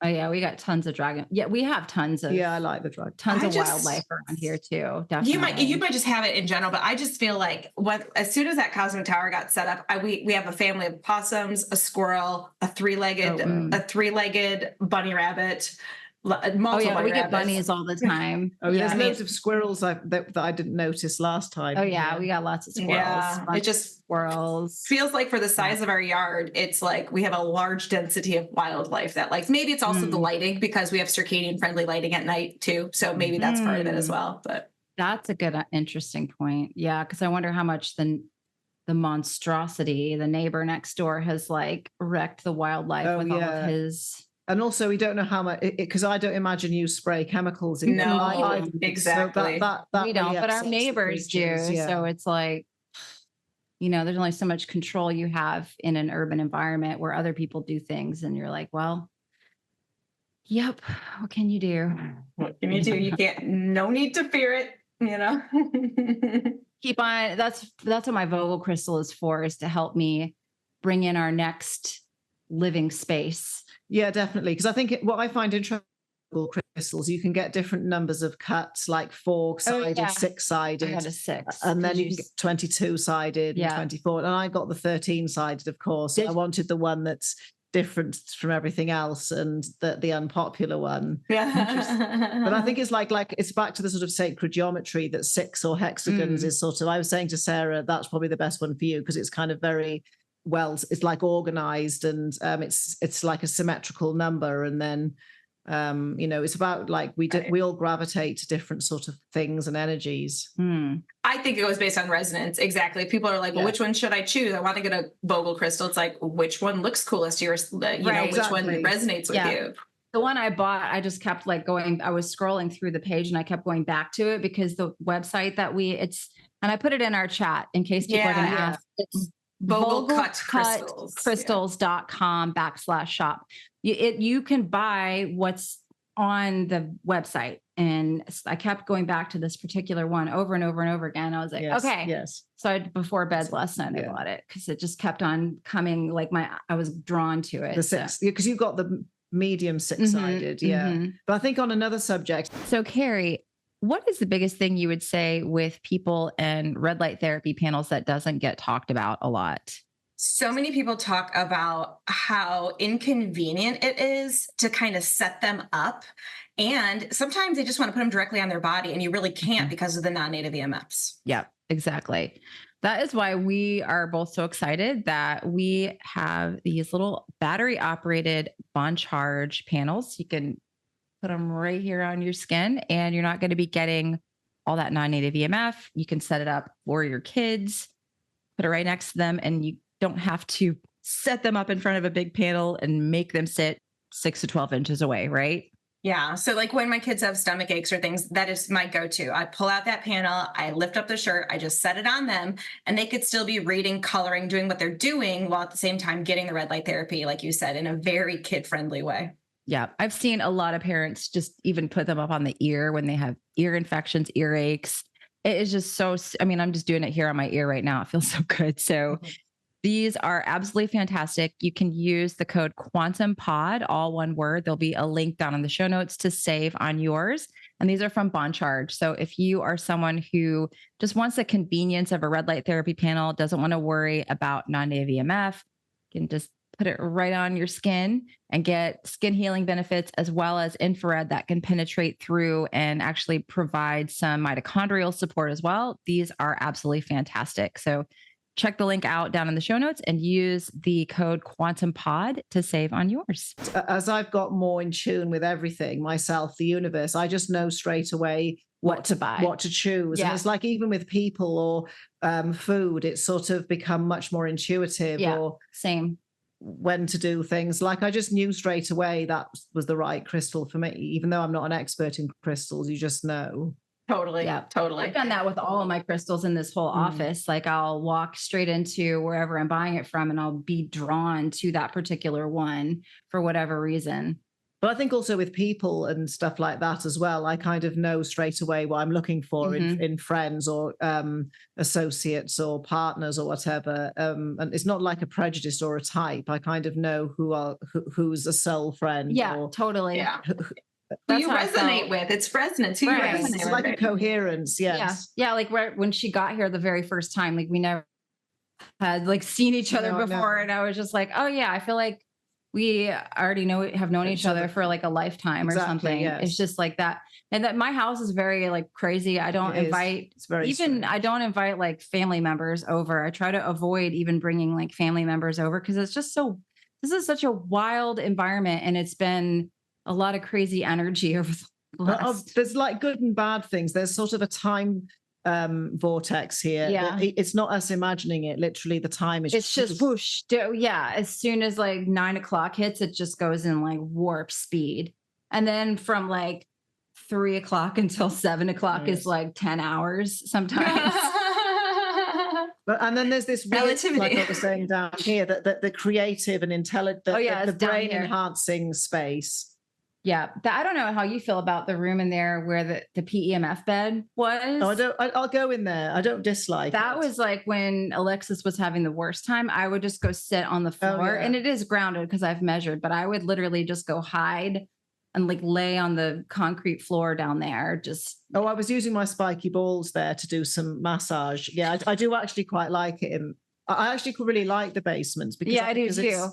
Oh yeah, we got tons of dragon. Yeah, we have tons of. Yeah, I like the dragon. Tons of wildlife around here too. Definitely. You might just have it in general, but I just feel like as soon as that cosmic tower got set up, we have a family of possums, a squirrel, a three-legged bunny rabbit. We get bunnies all the time. There's loads of squirrels that I didn't notice last time. Oh yeah, we got lots of squirrels. Yeah, it just squirrels feels like for the size of our yard, it's like we have a large density of wildlife. That like maybe it's also the lighting, because we have circadian friendly lighting at night too. So maybe that's part of it as well. But that's a good, interesting point. Yeah, because I wonder how much the monstrosity, the neighbor next door, has like wrecked the wildlife with all of his. And also, we don't know how much, because I don't imagine you spray chemicals in. No, exactly. So that we don't, but our neighbors do. Yeah. So it's like, there's only so much control you have in an urban environment where other people do things, and you're like, well, yep. What can you do? What can you do? You can't. No need to fear it. Keep on. That's what my Vogel crystal is for, is to help me bring in our next living space. Yeah, definitely. Because I think what I find interesting with crystals, you can get different numbers of cuts, like 4-sided, 6-sided. I had a 6. And then you can get 22-sided and 24. And I got the 13-sided, of course. I wanted the one that's different from everything else, and the unpopular one. Yeah. But I think it's like it's back to the sort of sacred geometry that 6 or hexagons is sort of, I was saying to Sarah, that's probably the best one for you, because it's kind of very it's like organized, and it's like a symmetrical number, and then it's about like we all gravitate to different sort of things and energies. I think it goes based on resonance. Exactly. People are like, well, which one should I choose? I want to get a Vogel crystal. It's like, which one looks coolest to yours? Which one resonates with you? The one I bought, I just kept like going. I was scrolling through the page, and I kept going back to it, because the website that and I put it in our chat in case people are going to ask. It's VogelCutCrystals.com/shop. You can buy what's on the website. And I kept going back to this particular one over and over and over again. I was like, okay. So before bed last night, I bought it, because it just kept on coming. Like I was drawn to it. The 6, because you've got the medium 6-sided. But I think on another subject. So Carrie, what is the biggest thing you would say with people and red light therapy panels that doesn't get talked about a lot? So many people talk about how inconvenient it is to kind of set them up. And sometimes they just want to put them directly on their body, and you really can't because of the non-native EMFs. Yeah, exactly. That is why we are both so excited that we have these little battery operated bond charge panels. You can put them right here on your skin, and you're not going to be getting all that non-native EMF. You can set it up for your kids, put it right next to them, and you don't have to set them up in front of a big panel and make them sit 6 to 12 inches away, right? Yeah. So like when my kids have stomach aches or things, that is my go-to. I pull out that panel, I lift up the shirt, I just set it on them, and they could still be reading, coloring, doing what they're doing while at the same time getting the red light therapy, like you said, in a very kid-friendly way. Yeah. I've seen a lot of parents just even put them up on the ear when they have ear infections, earaches. It is just so, I mean, I'm just doing it here on my ear right now. It feels so good. So these are absolutely fantastic. You can use the code QuantumPod, all one word. There'll be a link down in the show notes to save on yours. And these are from Bond Charge. So if you are someone who just wants the convenience of a red light therapy panel, doesn't want to worry about non-native EMF, you can just put it right on your skin and get skin healing benefits, as well as infrared that can penetrate through and actually provide some mitochondrial support as well. These are absolutely fantastic. So check the link out down in the show notes and use the code QuantumPod to save on yours. As I've got more in tune with everything, myself, the universe, I just know straight away what to buy, what to choose. Yeah. And it's like even with people or food, it's sort of become much more intuitive. Yeah, or same. When to do things. Like I just knew straight away that was the right crystal for me, even though I'm not an expert in crystals, you just know. Totally. Yeah, totally. I've done that with all of my crystals in this whole office. Like I'll walk straight into wherever I'm buying it from and I'll be drawn to that particular one for whatever reason. But I think also with people and stuff like that as well, I kind of know straight away what I'm looking for in friends or associates or partners or whatever. And it's not like a prejudice or a type. I kind of know who's a soul friend. Yeah, or, totally. Yeah. Who you resonate with. It's resonance. Who right. you resonate it's with. Like a coherence. Yes. Yeah. Like when she got here the very first time, like we never had like seen each other before. And I was just like, oh yeah, I feel like we already have known each other for like a lifetime or something. Yes. It's just like that. And that my house is very like crazy. I don't invite I don't invite like family members over. I try to avoid even bringing like family members over because it's just this is such a wild environment, and it's been a lot of crazy energy over the last. There's like good and bad things. There's sort of a time vortex here. Yeah. It's not us imagining it. Literally the time is just whoosh. Yeah. As soon as like 9 o'clock hits, it just goes in like warp speed. And then from like 3 o'clock until 7 o'clock is like 10 hours sometimes. And then there's this relativity, like I was saying down here, that the creative and intelligent, the brain enhancing space. Yeah. I don't know how you feel about the room in there where the PEMF bed was. I'll go in there. I don't dislike that. Was like when Alexis was having the worst time, I would just go sit on the floor, and it is grounded because I've measured, but I would literally just go hide and like lay on the concrete floor down there. I was using my spiky balls there to do some massage. Yeah, I do actually quite like it. And I actually really like the basements because I do too.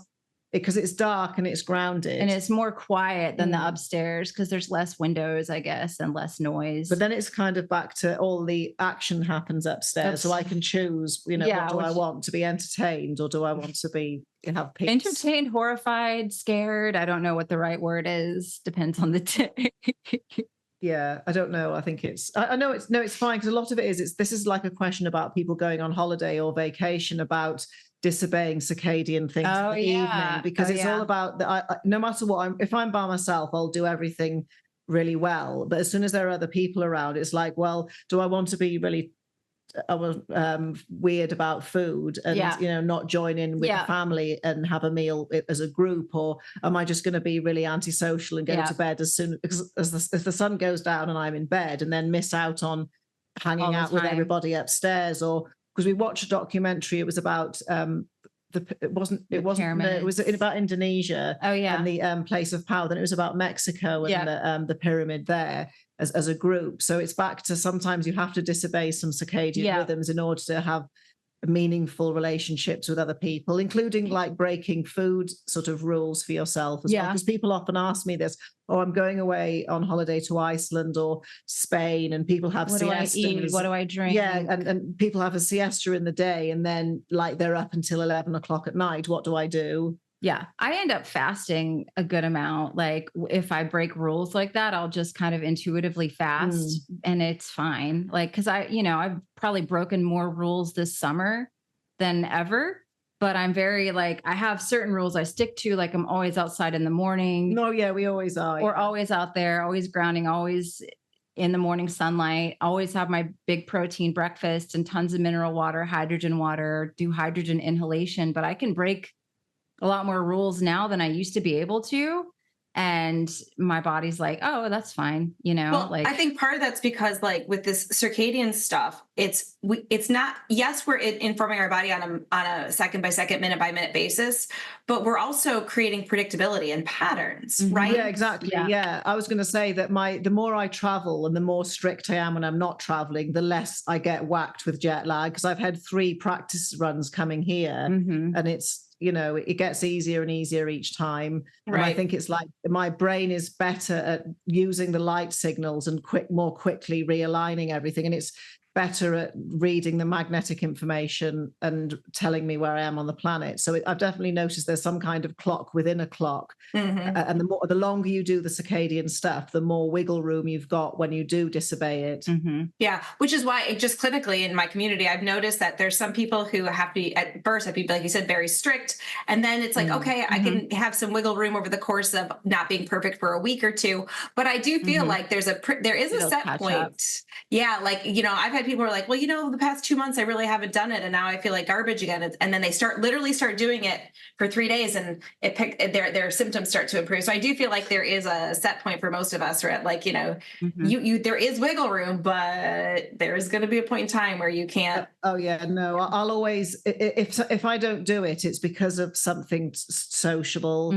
Because it's dark and it's grounded. And it's more quiet than the upstairs because there's less windows, I guess, and less noise. But then it's kind of back to all the action happens upstairs. So I can choose, what do I want? To be entertained, or do I want to have peace? Entertained, horrified, scared. I don't know what the right word is. Depends on the day. Yeah, I don't know. I think I know it's fine because a lot of it is, this is like a question about people going on holiday or vacation about disobeying circadian things in the evening, because it's all about no matter what, if I'm by myself, I'll do everything really well. But as soon as there are other people around, it's like, well, do I want to be really weird about food and not join in with the family and have a meal as a group, or am I just going to be really antisocial and go to bed as soon as the sun goes down and I'm in bed, and then miss out on hanging out with everybody upstairs? Or because we watched a documentary, it was about it was about Indonesia and the place of power. Then it was about Mexico and the pyramid there as a group. So it's back to sometimes you have to disobey some circadian rhythms in order to have meaningful relationships with other people, including like breaking food sort of rules for yourself as well. Because people often ask me this, oh, I'm going away on holiday to Iceland or Spain, and people have siestas. What do I eat? What do I drink? Yeah, and people have a siesta in the day, and then like they're up until 11 o'clock at night. What do I do? Yeah, I end up fasting a good amount. Like if I break rules like that, I'll just kind of intuitively fast and it's fine. Like, cause I've probably broken more rules this summer than ever, but I'm very like, I have certain rules I stick to. Like I'm always outside in the morning. No, yeah, we always are. Or always out there, always grounding, always in the morning sunlight, always have my big protein breakfast and tons of mineral water, do hydrogen inhalation, but I can break a lot more rules now than I used to be able to. And my body's like, oh, that's fine. Well, I think part of that's because like with this circadian stuff, it's not, yes, we're informing our body on a second by second, minute by minute basis, but we're also creating predictability and patterns, right? Yeah, exactly. Yeah. I was going to say that the more I travel and the more strict I am when I'm not traveling, the less I get whacked with jet lag. Cause I've had 3 practice runs coming here and it's, it gets easier and easier each time. Right. And I think it's like my brain is better at using the light signals and more quickly realigning everything. And it's better at reading the magnetic information and telling me where I am on the planet. So I've definitely noticed there's some kind of clock within a clock. And the longer you do the circadian stuff, the more wiggle room you've got when you do disobey it. Yeah, which is why it just clinically in my community, I've noticed that there's some people who have to be at first, have to be, like you said, very strict. And then it's like, okay, I can have some wiggle room over the course of not being perfect for a week or two. But I do feel like there is a set point. Up. Yeah, like, I've had people who are like, well, the past 2 months, I really haven't done it. And now I feel like garbage again. And then they literally start doing it for 3 days and their symptoms start to improve. So I do feel like there is a set point for most of us, right? Like, there is wiggle room, but there's going to be a point in time where you can't. Oh yeah, no, I'll always, if I don't do it, it's because of something sociable.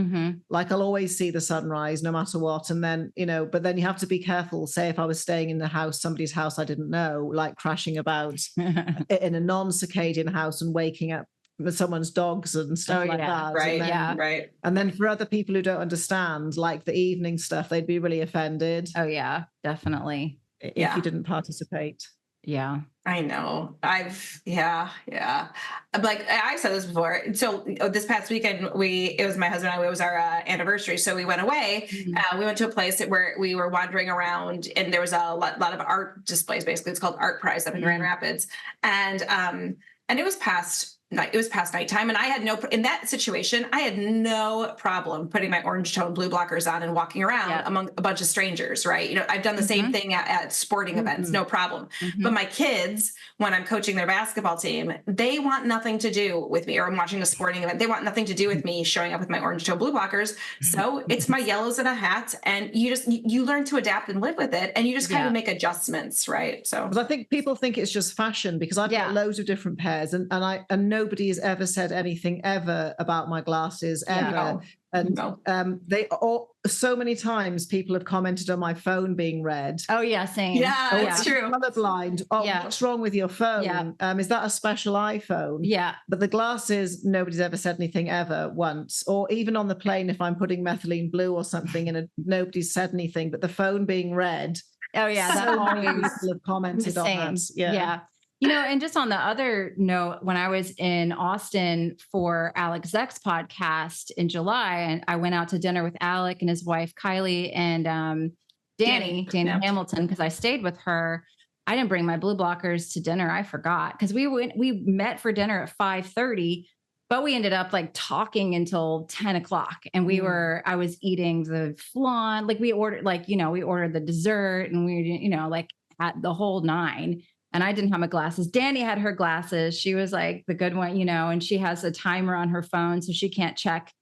Like I'll always see the sunrise no matter what. And then, but then you have to be careful. Say if I was staying in the house, somebody's house I didn't know, like crashing about in a non-circadian house and waking up with someone's dogs and stuff like that. Right. Right. And then for other people who don't understand, like the evening stuff, they'd be really offended. Oh yeah, definitely. If you didn't participate. Yeah. I know. Like I've said this before. So this past weekend, it was my husband and I, it was our anniversary. So we went away. We went to a place where we were wandering around and there was a lot of art displays. Basically, it's called Art Prize up in Grand Rapids. And it was past nighttime. And I had in that situation, I had no problem putting my orange tone blue blockers on and walking around among a bunch of strangers, right? I've done the same thing at sporting events, no problem. But my kids, when I'm coaching their basketball team, they want nothing to do with me, or I'm watching a sporting event. They want nothing to do with me showing up with my orange tone blue blockers. So it's my yellows and a hat. And you learn to adapt and live with it. And you just kind of make adjustments, right? So I think people think it's just fashion because I've got loads of different pairs and nobody has ever said anything ever about my glasses ever. They all, so many times people have commented on my phone being red. Oh yeah, same. Yeah, it's true. Colorblind. Oh, what's wrong with your phone? Yeah. Is that a special iPhone? Yeah. But the glasses, nobody's ever said anything ever once. Or even on the plane, if I'm putting methylene blue or something and nobody's said anything. But the phone being red. Oh yeah, that always people have commented on that. Yeah. And just on the other note, when I was in Austin for Alex Zek's podcast in July, and I went out to dinner with Alec and his wife, Kylie, and Danny Hamilton, because I stayed with her. I didn't bring my blue blockers to dinner. I forgot because we met for dinner at 5:30, but we ended up like talking until 10 o'clock. And I was eating the flan. Like we ordered the dessert and we, at the whole 9. And I didn't have my glasses. Danny had her glasses. She was like the good one, and she has a timer on her phone, so she can't check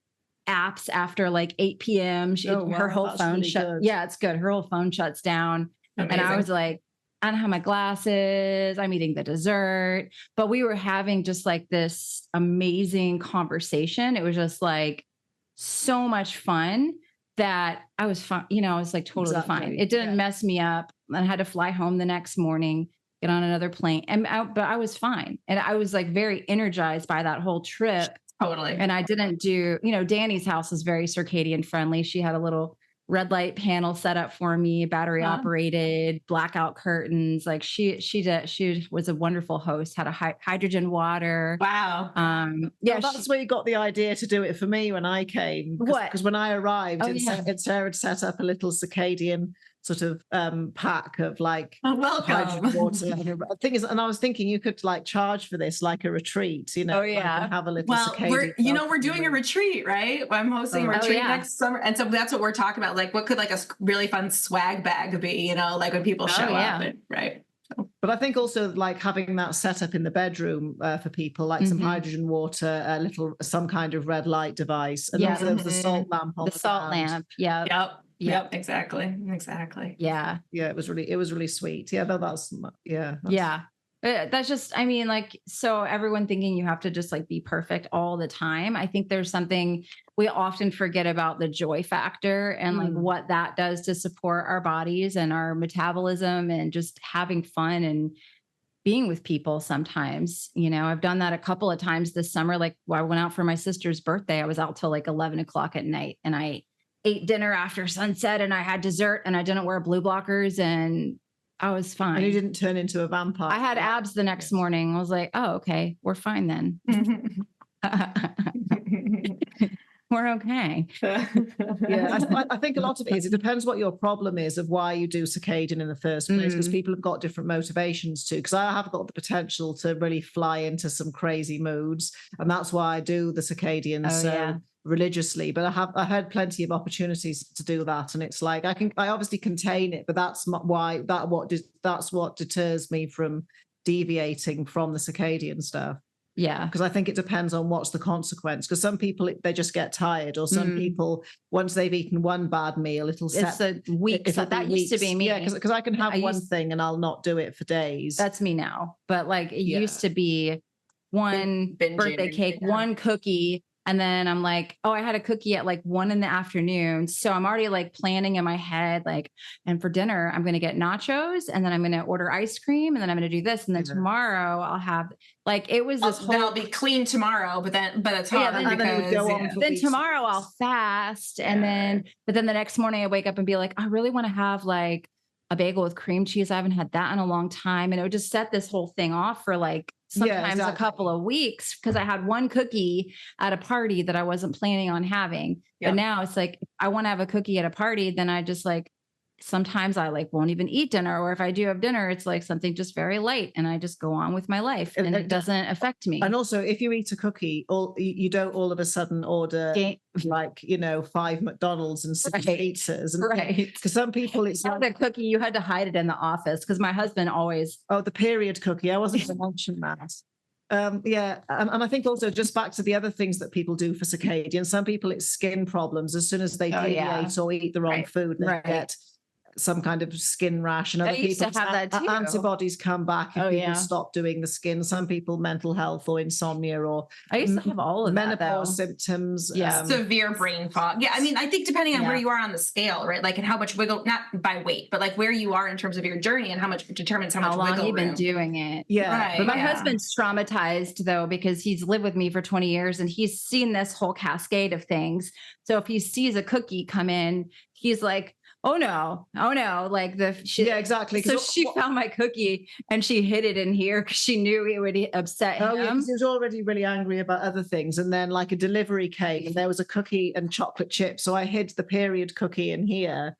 apps after like 8 p.m. Her whole phone shuts. Yeah, it's good. Her whole phone shuts down. Amazing. And I was like, I don't have my glasses. I'm eating the dessert. But we were having just like this amazing conversation. It was just like so much fun that I was fine. I was like totally fine. It didn't mess me up. I had to fly home the next morning. get on another plane. But I was fine. And I was like very energized by that whole trip. Totally. And I didn't do, Danny's house is very circadian friendly. She had a little red light panel set up for me, battery operated, blackout curtains. Like she was a wonderful host, had a hydrogen water. Wow. Yeah. That's where you got the idea to do it for me when I came. Because when I arrived, Sarah had set up a little circadian sort of pack of like hydrogen water. The thing is, and I was thinking you could like charge for this like a retreat, have a little circadian. We're doing a retreat, right? I'm hosting a retreat next summer. And so that's what we're talking about. Like what could like a really fun swag bag be, like when people show up, right? But I think also like having that set up in the bedroom for people, like some hydrogen water, some kind of red light device, and also the salt lamp on the salt lamp. Yeah. Yep, exactly. Yeah. Yeah, it was really sweet. Yeah, that's just, I mean, like, so everyone thinking you have to just like be perfect all the time. I think there's something we often forget about, the joy factor and like what that does to support our bodies and our metabolism and just having fun and being with people sometimes. I've done that a couple of times this summer. Like I went out for my sister's birthday. I was out till like 11 o'clock at night and I ate dinner after sunset and I had dessert and I didn't wear blue blockers and I was fine. And you didn't turn into a vampire. I had abs the next morning. I was like, oh, okay, we're fine then. We're okay. I think a lot of it is, it depends what your problem is of why you do circadian in the first place, because people have got different motivations too. Because I have got the potential to really fly into some crazy moods. And that's why I do the circadian religiously. But I had plenty of opportunities to do that. And it's like, I obviously contain it, but that's what deters me from deviating from the circadian stuff. Yeah. Because I think it depends on what's the consequence. Because some people, they just get tired, or some people, once they've eaten one bad meal, it'll set. It's a week. That used to be me. Yeah, because I can have one thing and I'll not do it for days. That's me now. But like it used to be one birthday cake, one cookie. And then I'm like, oh, I had a cookie at like 1 p.m. So I'm already like planning in my head, like, and for dinner, I'm going to get nachos and then I'm going to order ice cream and then I'm going to do this. And then tomorrow I'll have like, it was this then I'll be clean tomorrow, but it's hard. Then tomorrow I'll fast. And but then the next morning I wake up and be like, I really want to have like a bagel with cream cheese. I haven't had that in a long time. And it would just set this whole thing off for like, sometimes a couple of weeks, because I had one cookie at a party that I wasn't planning on having. But now it's like, if I want to have a cookie at a party, then I just like, sometimes I like won't even eat dinner. Or if I do have dinner, it's like something just very light and I just go on with my life and it doesn't affect me. And also if you eat a cookie, you don't all of a sudden order like, 5 McDonald's and 6 pizzas. And because some people, it's like the cookie, you had to hide it in the office because my husband always. Oh, the period cookie. I wasn't going to mention that. And I think also just back to the other things that people do for circadian, some people it's skin problems as soon as they deviate or eat the wrong food, they get some kind of skin rash, and other people have that too. Antibodies come back if people stop doing the skin. Some people mental health or insomnia, or I used to have all of menopause symptoms. Severe brain fog. Yeah, I mean, I think depending on where you are on the scale, right? Like, and how much wiggle, not by weight, but like where you are in terms of your journey and how much determines how much long wiggle you've room. been doing it. Yeah, but my husband's traumatized though, because he's lived with me for 20 years and he's seen this whole cascade of things. So if he sees a cookie come in, he's like, oh no, like exactly. So she found my cookie and she hid it in here because she knew it would upset him. Yeah, he was already really angry about other things, and then like a delivery came and there was a cookie and chocolate chip, so I hid the period cookie in here.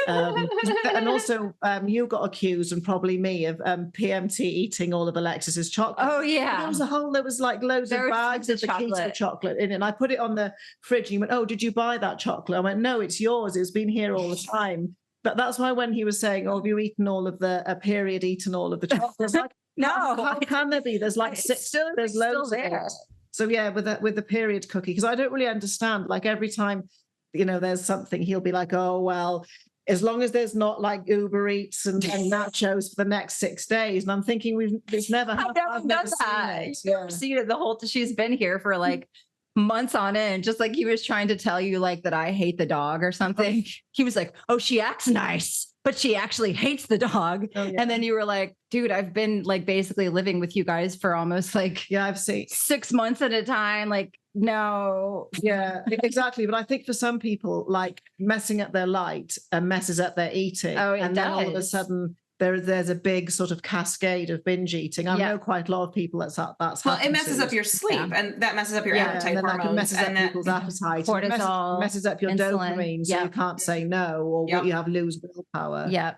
And also you got accused, and probably me, of PMT eating all of Alexis's chocolate. Oh yeah, there was like loads of bags of the keto chocolate in it, and I put it on the fridge and he went, oh, did you buy that chocolate? I went, no, it's yours, it's been here all the time. But that's why when he was saying, oh, have you eaten all of the period eaten all of the chocolate, like, no, how can there be? There's like there's loads there. So yeah, with the period cookie, because I don't really understand, like every time there's something, he'll be like, oh well, as long as there's not like Uber Eats and nachos for the next 6 days. And I'm thinking it's never happened. I've never done that. Seen it the whole. She's been here for like months on end, just like he was trying to tell you like that I hate the dog or something. He was like, oh, she acts nice, but she actually hates the dog. Oh, yeah. And then you were like, dude, I've been like basically living with you guys for almost like I've seen 6 months at a time. Like, no. Yeah, exactly. But I think for some people, like messing up their light and messes up their eating. Oh, and then all of a sudden there's a big sort of cascade of binge eating. I know quite a lot of people that's well, it messes up your sleep and that messes up your appetite and then hormones. It messes up people's appetite. Cortisol, messes up your insulin. dopamine, so you can't say no, or what you have lose willpower. Yeah.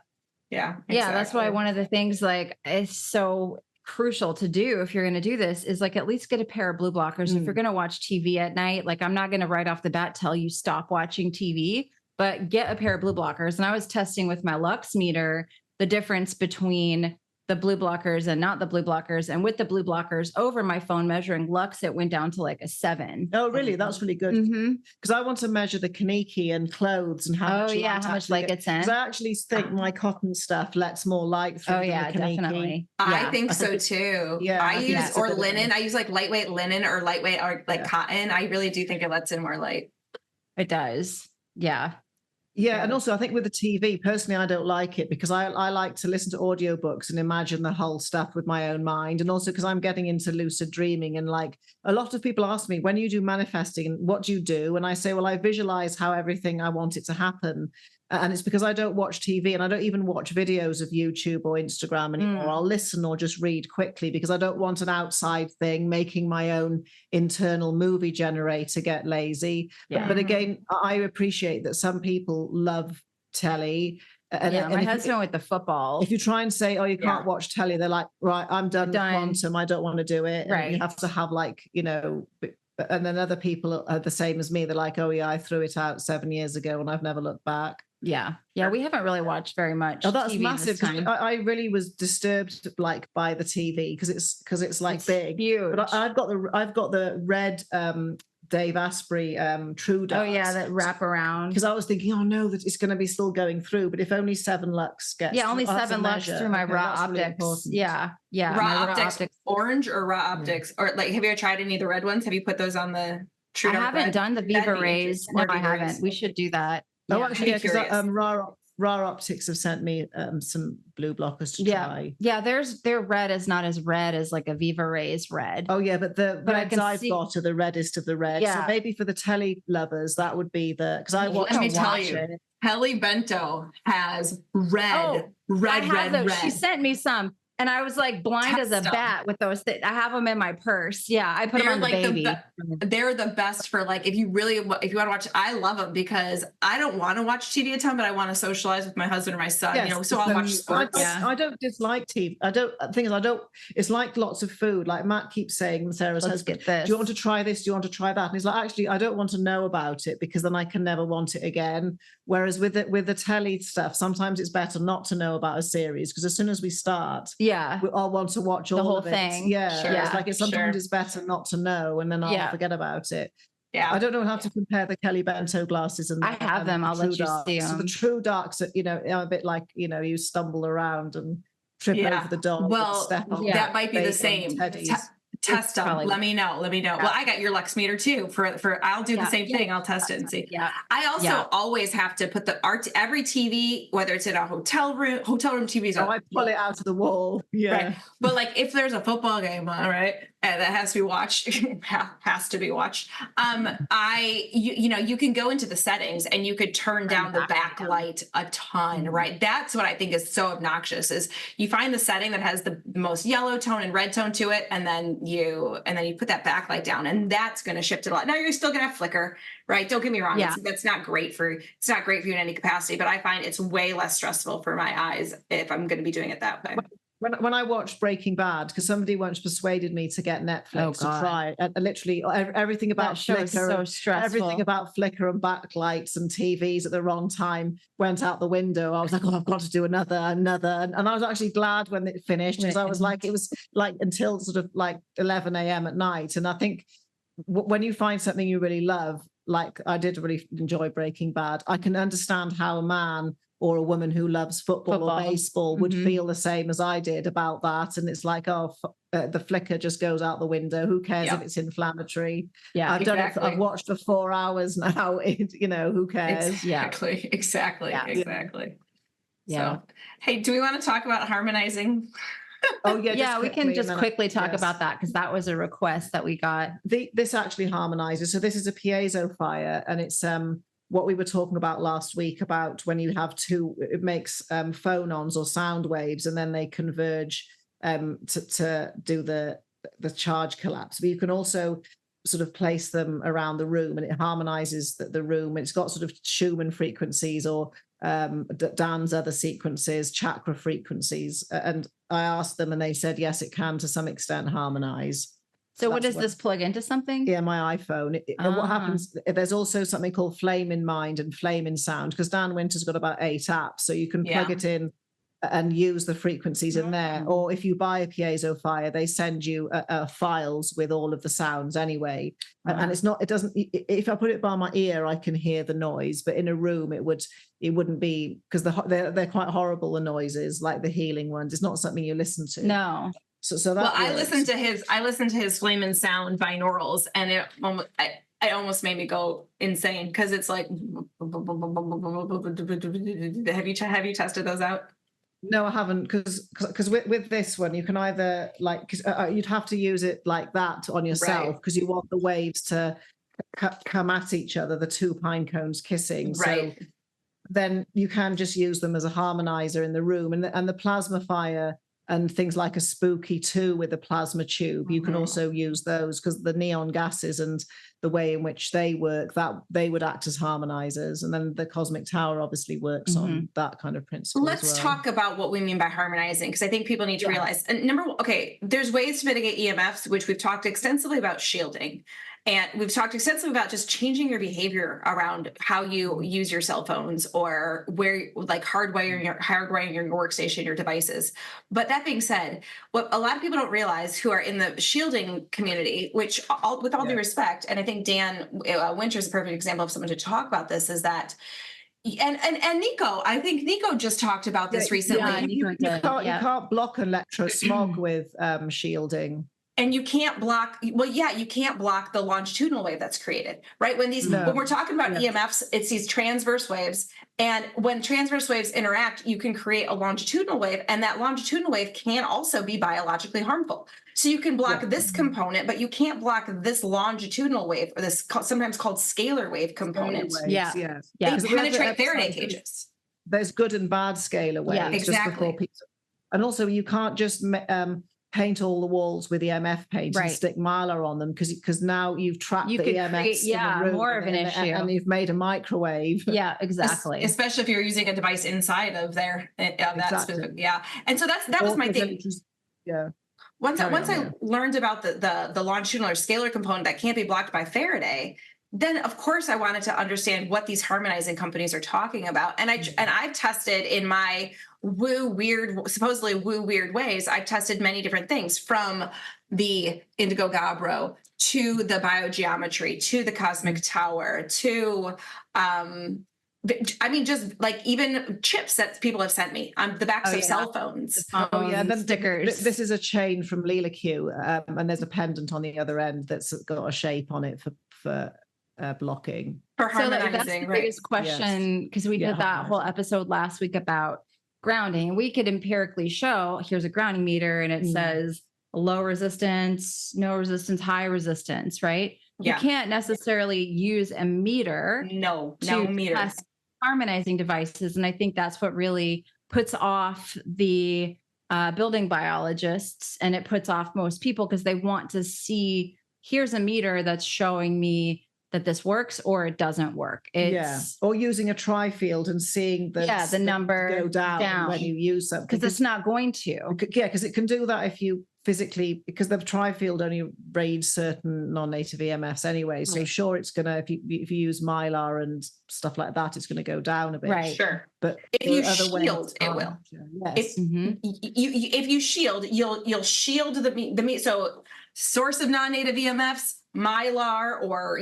Exactly. Yeah. That's why one of the things like is so crucial to do if you're going to do this is like at least get a pair of blue blockers. If you're going to watch TV at night, like I'm not going to right off the bat tell you stop watching TV, but get a pair of blue blockers. And I was testing with my Lux meter the difference between the blue blockers and not the blue blockers. And with the blue blockers over my phone measuring Lux, it went down to like a 7. Oh, really? That's really good. Because I want to measure the kaniki and clothes and how much light gets in. Because I actually think my cotton stuff lets more light through. Oh, yeah, definitely. I think so too. I use linen. I use like lightweight linen or lightweight or like cotton. I really do think it lets in more light. It does. Yeah. Yeah. And also I think with the TV, personally, I don't like it because I like to listen to audiobooks and imagine the whole stuff with my own mind. And also because I'm getting into lucid dreaming, and like a lot of people ask me, when you do manifesting, what do you do? And I say, well, I visualize how everything I want it to happen. And it's because I don't watch TV and I don't even watch videos of YouTube or Instagram anymore. I'll listen or just read quickly because I don't want an outside thing making my own internal movie generator get lazy. Yeah. But again, I appreciate that some people love telly. And my husband with the football. If you try and say, oh, you can't watch telly, they're like, right, I'm done with quantum. I don't want to do it. Right. And you have to have like, and then other people are the same as me. They're like, oh yeah, I threw it out 7 years ago and I've never looked back. Yeah. We haven't really watched very much. Oh, that's TV massive. I really was disturbed like by the TV because it's like it's big. Huge. But I've got the red Dave Asprey True Darks. Oh yeah, that wrap around. Because I was thinking, oh no, that it's going to be still going through. But if only 7 lux gets only 7 lux through my raw optics. Really raw optics, orange or raw optics, or like, have you ever tried any of the red ones? Have you put those on the True Dark? I haven't done the Viva Rays. No, I haven't. We should do that. Oh, actually, because Raw Optics have sent me some blue blockers to try. Yeah, their red is not as red as like a Viva Rays red. Oh yeah, but the reds I've got are the reddest of the red. Yeah. So maybe for the telly lovers, that would be because I watch. Let me tell you, Helly Bento has red. She sent me some. And I was like blind as a bat with those things. I have them in my purse. Yeah, I put them on the baby. They're the best for like, if you want to watch, I love them because I don't want to watch TV a ton, but I want to socialize with my husband or my son, so I'll watch sports. I don't dislike TV. It's like lots of food. Like Matt keeps saying, Sarah's husband, do you want to try this? Do you want to try that? And he's like, actually, I don't want to know about it because then I can never want it again. Whereas with the telly stuff, sometimes it's better not to know about a series because as soon as we start, we all want to watch all the whole of it. thing. It's like sometimes it's better not to know, and then I'll forget about it. Yeah, I don't know how to compare the Kelly Bento glasses and I have them. I'll let you see them. So the True Darks, are a bit like you stumble around and trip over the dog. Well, that might be the same. Test them. Let me know. Well, I got your Lux meter too. For I'll do the same thing. I'll test it and see. Yeah. I also always have to put the art. Every TV, whether it's in a hotel room TVs. I pull it out of the wall. Yeah. Right. But like if there's a football game on, right, that has to be watched. Has to be watched. You can go into the settings and you could turn down the backlight a ton. Right. That's what I think is so obnoxious. Is you find the setting that has the most yellow tone and red tone to it, and then you put that backlight down, and that's going to shift it a lot. Now you're still going to have flicker, right? Don't get me wrong. Yeah. That's not great for you in any capacity, but I find it's way less stressful for my eyes if I'm going to be doing it that way. When I watched Breaking Bad, because somebody once persuaded me to get Netflix to try, and literally everything about flicker, everything about flicker and backlights and TVs at the wrong time went out the window. I was like, oh, I've got to do another, and I was actually glad when it finished because I was like, it was like until sort of like 11 a.m. at night, and I think when you find something you really love, like I did really enjoy Breaking Bad, I can understand how a man or a woman who loves football. Or baseball would feel the same as I did about that. And it's like, the flicker just goes out the window. Who cares if it's inflammatory? Yeah, I've done it. I've watched for 4 hours now. Who cares? Exactly. Yeah. So, hey, do we want to talk about harmonizing? Oh yeah. Yeah, we can just quickly talk about that, because that was a request that we got. This actually harmonizes. So this is a piezo fire, and it's what we were talking about last week about when you have it makes phonons or sound waves, and then they converge to do the charge collapse. But you can also sort of place them around the room, and it harmonizes the room. It's got sort of Schumann frequencies or Dan's other sequences, chakra frequencies. And I asked them and they said, yes, it can to some extent harmonize. So what does this plug into something? Yeah, my iPhone. What happens, there's also something called Flame in Mind and Flame in Sound, because Dan Winter's got about 8 apps. So you can plug it in and use the frequencies in there. Or if you buy a piezo fire, they send you files with all of the sounds anyway. And it doesn't, if I put it by my ear, I can hear the noise, but in a room, it wouldn't be, because they're quite horrible, the noises, like the healing ones. It's not something you listen to. No. So that works. I listened to his Flame and Sound binaurals, and it almost made me go insane, because it's like, have you tested those out? No, I haven't, because with this one, you can either you'd have to use it like that on yourself, because you want the waves to come at each other, the 2 pine cones kissing. Right. So then you can just use them as a harmonizer in the room, and the plasma fire and things like a spooky 2 with a plasma tube. You can also use those, because the neon gases and the way in which they work, that they would act as harmonizers. And then the cosmic tower obviously works on that kind of principle. Let's talk about what we mean by harmonizing, because I think people need to realize, and there's ways to mitigate EMFs, which we've talked extensively about shielding. And we've talked extensively about just changing your behavior around how you use your cell phones, or where, like, hardwiring your workstation, your devices. But that being said, what a lot of people don't realize who are in the shielding community, which with all due respect, and I think Dan Winter is a perfect example of someone to talk about this, is that, and Nico, I think Nico just talked about this recently. You can't block electrosmog with shielding. And you can't block, you can't block the longitudinal wave that's created, right? When we're talking about EMFs, it's these transverse waves. And when transverse waves interact, you can create a longitudinal wave, and that longitudinal wave can also be biologically harmful. So you can block this component, but you can't block this longitudinal wave, or this sometimes called scalar wave component. They penetrate Faraday cages. There's good and bad scalar waves. Yeah, exactly. And also, you can't just paint all the walls with EMF paint and stick Mylar on them, because now you've trapped the EMFs in the room, more of an issue, and you've made a microwave. Yeah, exactly. Especially if you're using a device inside of there. And so that was my thing. Once I learned about the longitudinal or scalar component that can't be blocked by Faraday, then of course I wanted to understand what these harmonizing companies are talking about. And I've tested in my supposedly woo weird ways. I've tested many different things, from the Indigo Gabbro to the biogeometry to the cosmic tower to just like even chips that people have sent me on the backs of cell phones. The stickers. This is a chain from Lila Q, and there's a pendant on the other end that's got a shape on it for blocking. For harmonizing, that's the biggest question, because we did that whole episode last week about grounding. We could empirically show, here's a grounding meter, and it says low resistance, no resistance, high resistance, right? You can't necessarily use a meter. No meter. Test harmonizing devices. And I think that's what really puts off the building biologists, and it puts off most people, because they want to see, here's a meter that's showing me that this works or it doesn't work. Or using a tri-field and seeing the number go down when you use something. Because it's not going to. Yeah, because it can do that if you physically, because the tri-field only reads certain non-native EMFs anyway. So sure, it's going to, if you use Mylar and stuff like that, it's going to go down a bit. Right. Sure. But if you shield, it will. Yes. If you shield, you'll shield the so source of non-native EMFs, Mylar or,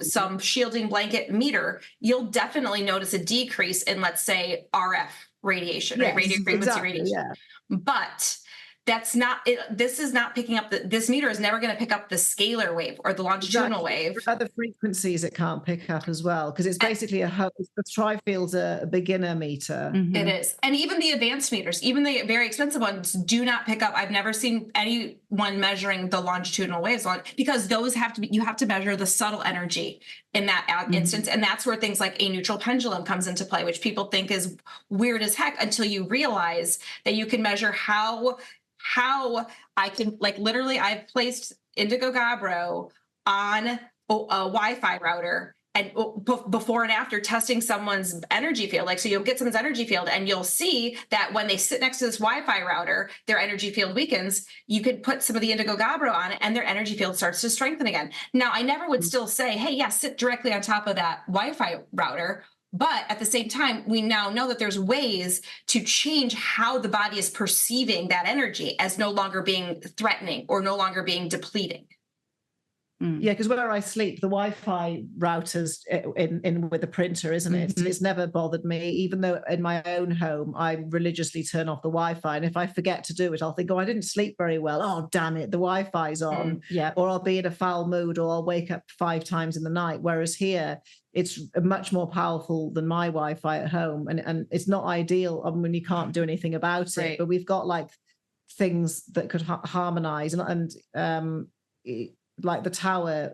some shielding blanket meter, you'll definitely notice a decrease in, let's say, RF radiation, right? Radio frequency radiation. Yeah. But that's not it. This is not picking up this meter is never going to pick up the scalar wave or the longitudinal wave. Other frequencies it can't pick up as well, because it's basically the tri-field's a beginner meter. It is. And even the advanced meters, even the very expensive ones, do not pick up. I've never seen anyone measuring the longitudinal waves because those you have to measure the subtle energy in that instance. And that's where things like a neutral pendulum comes into play, which people think is weird as heck until you realize that you can measure how I can, like, literally I've placed Indigo Gabbro on a Wi-Fi router and before and after testing someone's energy field. Like, so you'll get someone's energy field and you'll see that when they sit next to this Wi-Fi router, their energy field weakens. You could put some of the Indigo Gabbro on it and their energy field starts to strengthen again. Now, I never would still say, hey, yeah, sit directly on top of that Wi-Fi router. But at the same time, we now know that there's ways to change how the body is perceiving that energy as no longer being threatening or no longer being depleting. Yeah, because where I sleep, the Wi-Fi router's in with the printer, isn't it? It's never bothered me, even though in my own home, I religiously turn off the Wi-Fi. And if I forget to do it, I'll think, I didn't sleep very well. Oh, damn it, the Wi-Fi's on. Yeah. Or I'll be in a foul mood, or I'll wake up 5 times in the night. Whereas here, it's much more powerful than my Wi-Fi at home. And it's not ideal when you can't do anything about it. But we've got like things that could harmonize and like the tower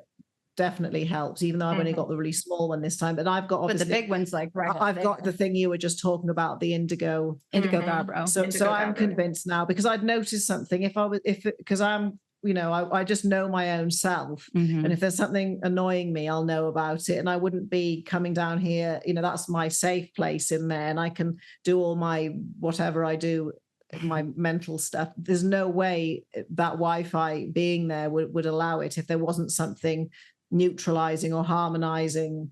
definitely helps, even though I've only got the really small one this time. But I've got the big ones, like I've got the thing you were just talking about, the Indigo Gabbro. So I'm convinced now, because I'd noticed something because I just know my own self, and if there's something annoying me, I'll know about it, and I wouldn't be coming down here. That's my safe place in there, and I can do all my whatever I do. My mental stuff. There's no way that Wi-Fi being there would allow it if there wasn't something neutralizing or harmonizing.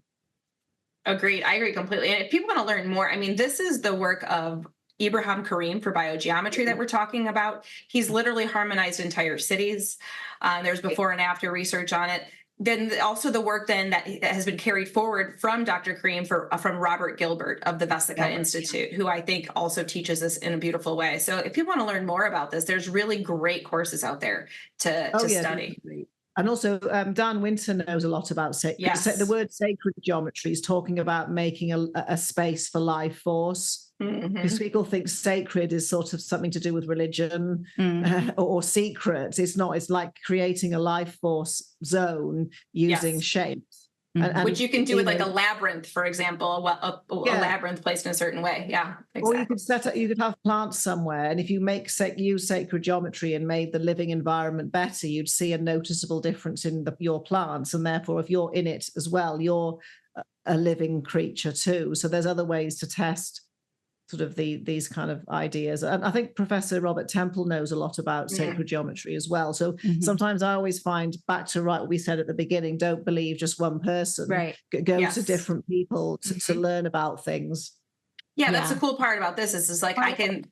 Agreed. I agree completely. And if people want to learn more, this is the work of Ibrahim Karim for biogeometry that we're talking about. He's literally harmonized entire cities. There's before and after research on it. Then also the work then that has been carried forward from Dr. Karim from Robert Gilbert of the Vesica Institute, who I think also teaches this in a beautiful way. So if people want to learn more about this, there's really great courses out there to study. Definitely. And also Dan Winter knows a lot about the word sacred geometry is talking about making a space for life force. Because people think sacred is sort of something to do with religion or secrets. It's not. It's like creating a life force zone using shapes. And, which you can do with like a labyrinth, for example, a labyrinth placed in a certain way. Yeah, exactly. Or you could set up, you could have plants somewhere, and if you use sacred geometry and made the living environment better, you'd see a noticeable difference in your plants, and therefore, if you're in it as well, you're a living creature too. So there's other ways to test sort of these kind of ideas. And I think Professor Robert Temple knows a lot about sacred geometry as well. So sometimes I always find, back to what we said at the beginning, don't believe just one person. Right. Go to different people to learn about things. Yeah, that's the cool part about this is like I can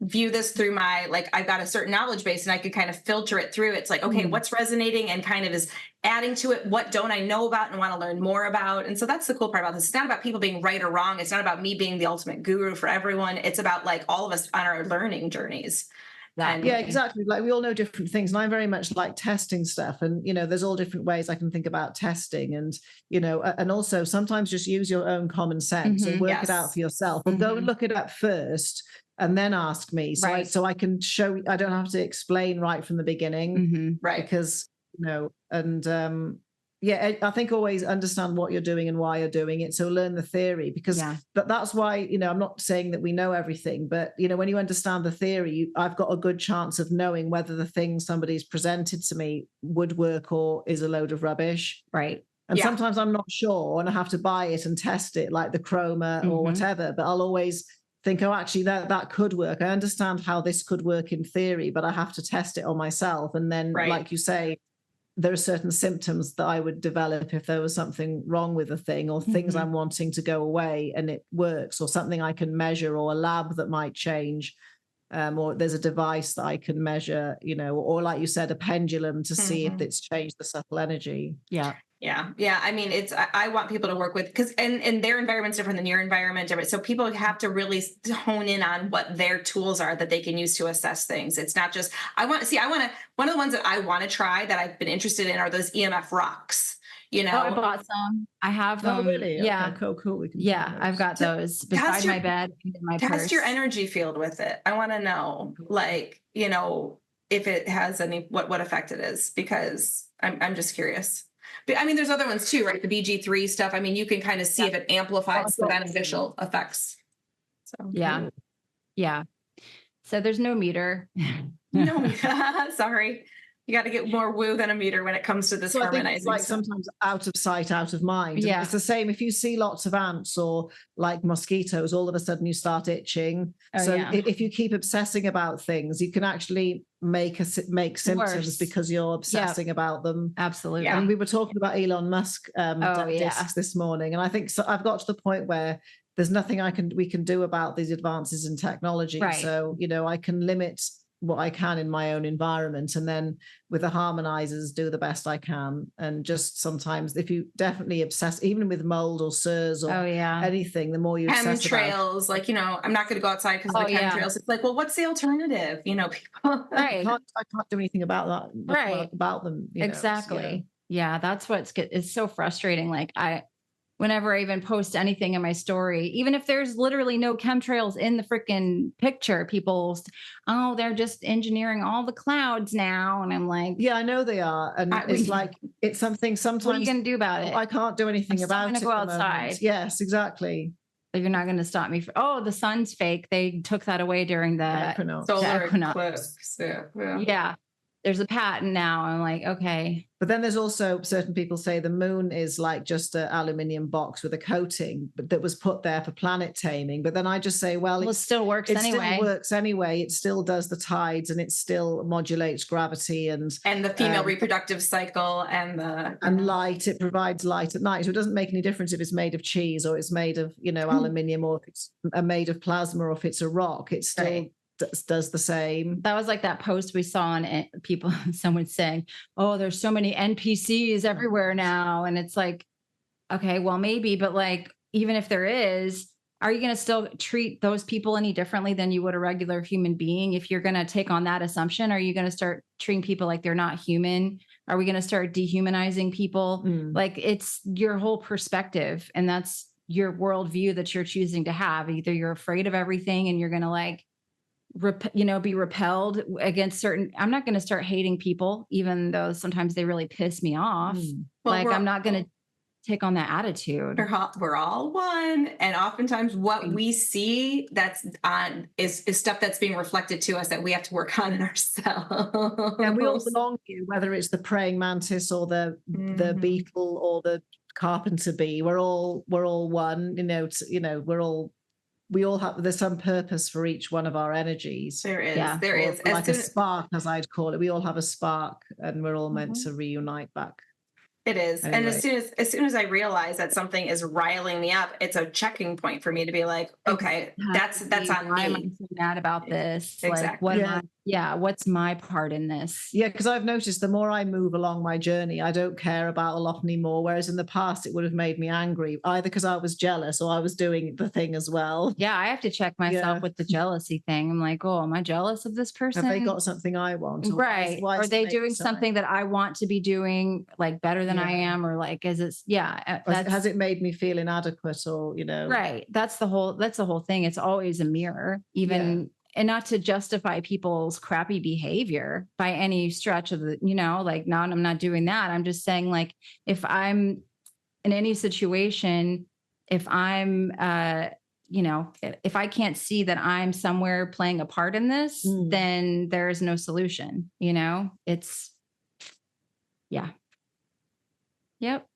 view this through my, like, I've got a certain knowledge base and I could kind of filter it through. It's like, okay, what's resonating and kind of is adding to it? What don't I know about and want to learn more about? And so that's the cool part about this. It's not about people being right or wrong. It's not about me being the ultimate guru for everyone. It's about like all of us on our learning journeys. Yeah, exactly. Like we all know different things. And I'm very much like testing stuff. And, there's all different ways I can think about testing. And, and also sometimes just use your own common sense and work it out for yourself. And go and look it up first and then ask me. So I can show, I don't have to explain right from the beginning. Right. Because, I think always understand what you're doing and why you're doing it. So learn the theory, because that's why, I'm not saying that we know everything, but, when you understand the theory, I've got a good chance of knowing whether the thing somebody's presented to me would work or is a load of rubbish. Right. And sometimes I'm not sure and I have to buy it and test it, like the chroma or whatever, but I'll always think, actually that could work. I understand how this could work in theory, but I have to test it on myself. And then, like you say, there are certain symptoms that I would develop if there was something wrong with a thing, or things I'm wanting to go away and it works, or something I can measure, or a lab that might change. or there's a device that I can measure, or like you said, a pendulum to see if it's changed the subtle energy. Yeah. I mean, I want people to work with, because and their environment's different than your environment. So people have to really hone in on what their tools are that they can use to assess things. It's not just, one of the ones that I want to try that I've been interested in are those EMF rocks. I bought some. I have them. Oh, really? Yeah. Okay, cool. I've got those beside my bed in my purse. Test your energy field with it. I want to know, if it has any, what effect it is, because I'm just curious. But I mean, there's other ones too, right? The BG3 stuff. I mean, you can kind of see if it amplifies the beneficial effects. So yeah. So there's no meter. No, sorry. You got to get more woo than a meter when it comes to this harmonizing. Like sometimes out of sight, out of mind. Yeah. It's the same if you see lots of ants or like mosquitoes, all of a sudden you start itching. If you keep obsessing about things, you can actually make symptoms because you're obsessing about them. Absolutely. And we were talking about Elon Musk discs this morning. And I think I've got to the point where there's nothing we can do about these advances in technology. Right. So, I can limit what I can in my own environment, and then with the harmonizers do the best I can. And just sometimes if you definitely obsess, even with mold or SIRS or anything, the more you obsess chemtrails, I'm not going to go outside because of the chemtrails. It's like, well, what's the alternative? People right. I can't do anything about that. Right. About them. Exactly. Yeah. That's it's so frustrating. Like whenever I even post anything in my story, even if there's literally no chemtrails in the freaking picture, they're just engineering all the clouds now. And I'm like, yeah, I know they are. And it's something sometimes. What are you going to do about it? I can't do anything about it. I'm going to go outside. Yes, exactly. But you're not going to stop me. The sun's fake. They took that away during the solar eclipse. Yeah. There's a patent now. I'm like, okay. But then there's also certain people say the moon is like just an aluminium box with a coating, but that was put there for planet taming. But then I just say, well, it still works anyway. It still does the tides, and it still modulates gravity and the female reproductive cycle and light. It provides light at night. So it doesn't make any difference if it's made of cheese or it's made of, aluminium, or if it's made of plasma, or if it's a rock. It still does the same. That was like that post we saw on someone saying, oh, there's so many NPCs everywhere now. And it's like, okay, well, maybe, but even if there is, are you going to still treat those people any differently than you would a regular human being? If you're going to take on that assumption, are you going to start treating people like they're not human? Are we going to start dehumanizing people? It's your whole perspective, and that's your worldview that you're choosing to have. Either you're afraid of everything and you're going to be repelled against certain. I'm not going to start hating people, even though sometimes they really piss me off. I'm not going to take on that attitude. We're all one. And oftentimes what we see that's on is stuff that's being reflected to us that we have to work on in ourselves. And we all belong to, whether it's the praying mantis or the beetle or the carpenter bee. We're all one, we all have, there's some purpose for each one of our energies. There is. Like a spark, as I'd call it. We all have a spark, and we're all meant to reunite back. It is. Anyway. And as soon as I realize that something is riling me up, it's a checking point for me to be like, okay, that's on why me. am I so mad about this? Exactly. What's my part in this? Yeah, because I've noticed the more I move along my journey, I don't care about a lot anymore. Whereas in the past, it would have made me angry, either because I was jealous or I was doing the thing as well. Yeah, I have to check myself with the jealousy thing. I'm like, oh, am I jealous of this person? Have they got something I want? Right. Are they doing something that I want to be doing, better than I am? Or has it made me feel inadequate, or, Right. That's the whole thing. It's always a mirror, even. And not to justify people's crappy behavior by any stretch of the, no, I'm not doing that. I'm just saying, if I'm in any situation, if I'm, if I can't see that I'm somewhere playing a part in this, then there is no solution, it's, yeah. Yep.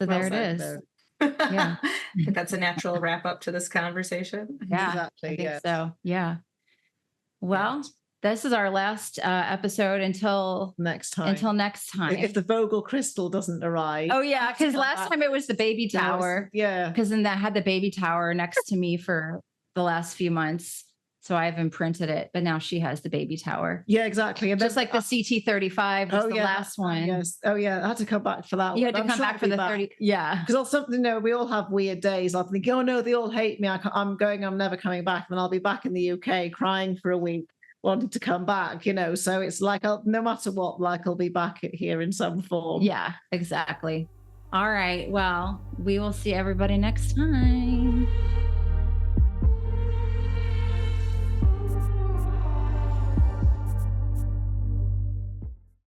So there it is. Yeah. I think that's a natural wrap up to this conversation. Yeah, exactly. I think so. Yeah. Well, this is our last episode until next time. If the Vogel crystal doesn't arrive. Oh yeah, because last time it was the baby tower. Yeah. Because then that had the baby tower next to me for the last few months. So I've imprinted it, but now she has the baby tower. Yeah, exactly. And just like the CT35 was the last one. Yes. Oh yeah, I had to come back for that. You had to come back for the 30. Yeah. Because also, we all have weird days. I'm thinking, oh no, they all hate me. I'm never coming back. And I'll be back in the UK crying for a week, wanting to come back, So it's like, no matter what, like I'll be back here in some form. Yeah, exactly. All right. Well, we will see everybody next time.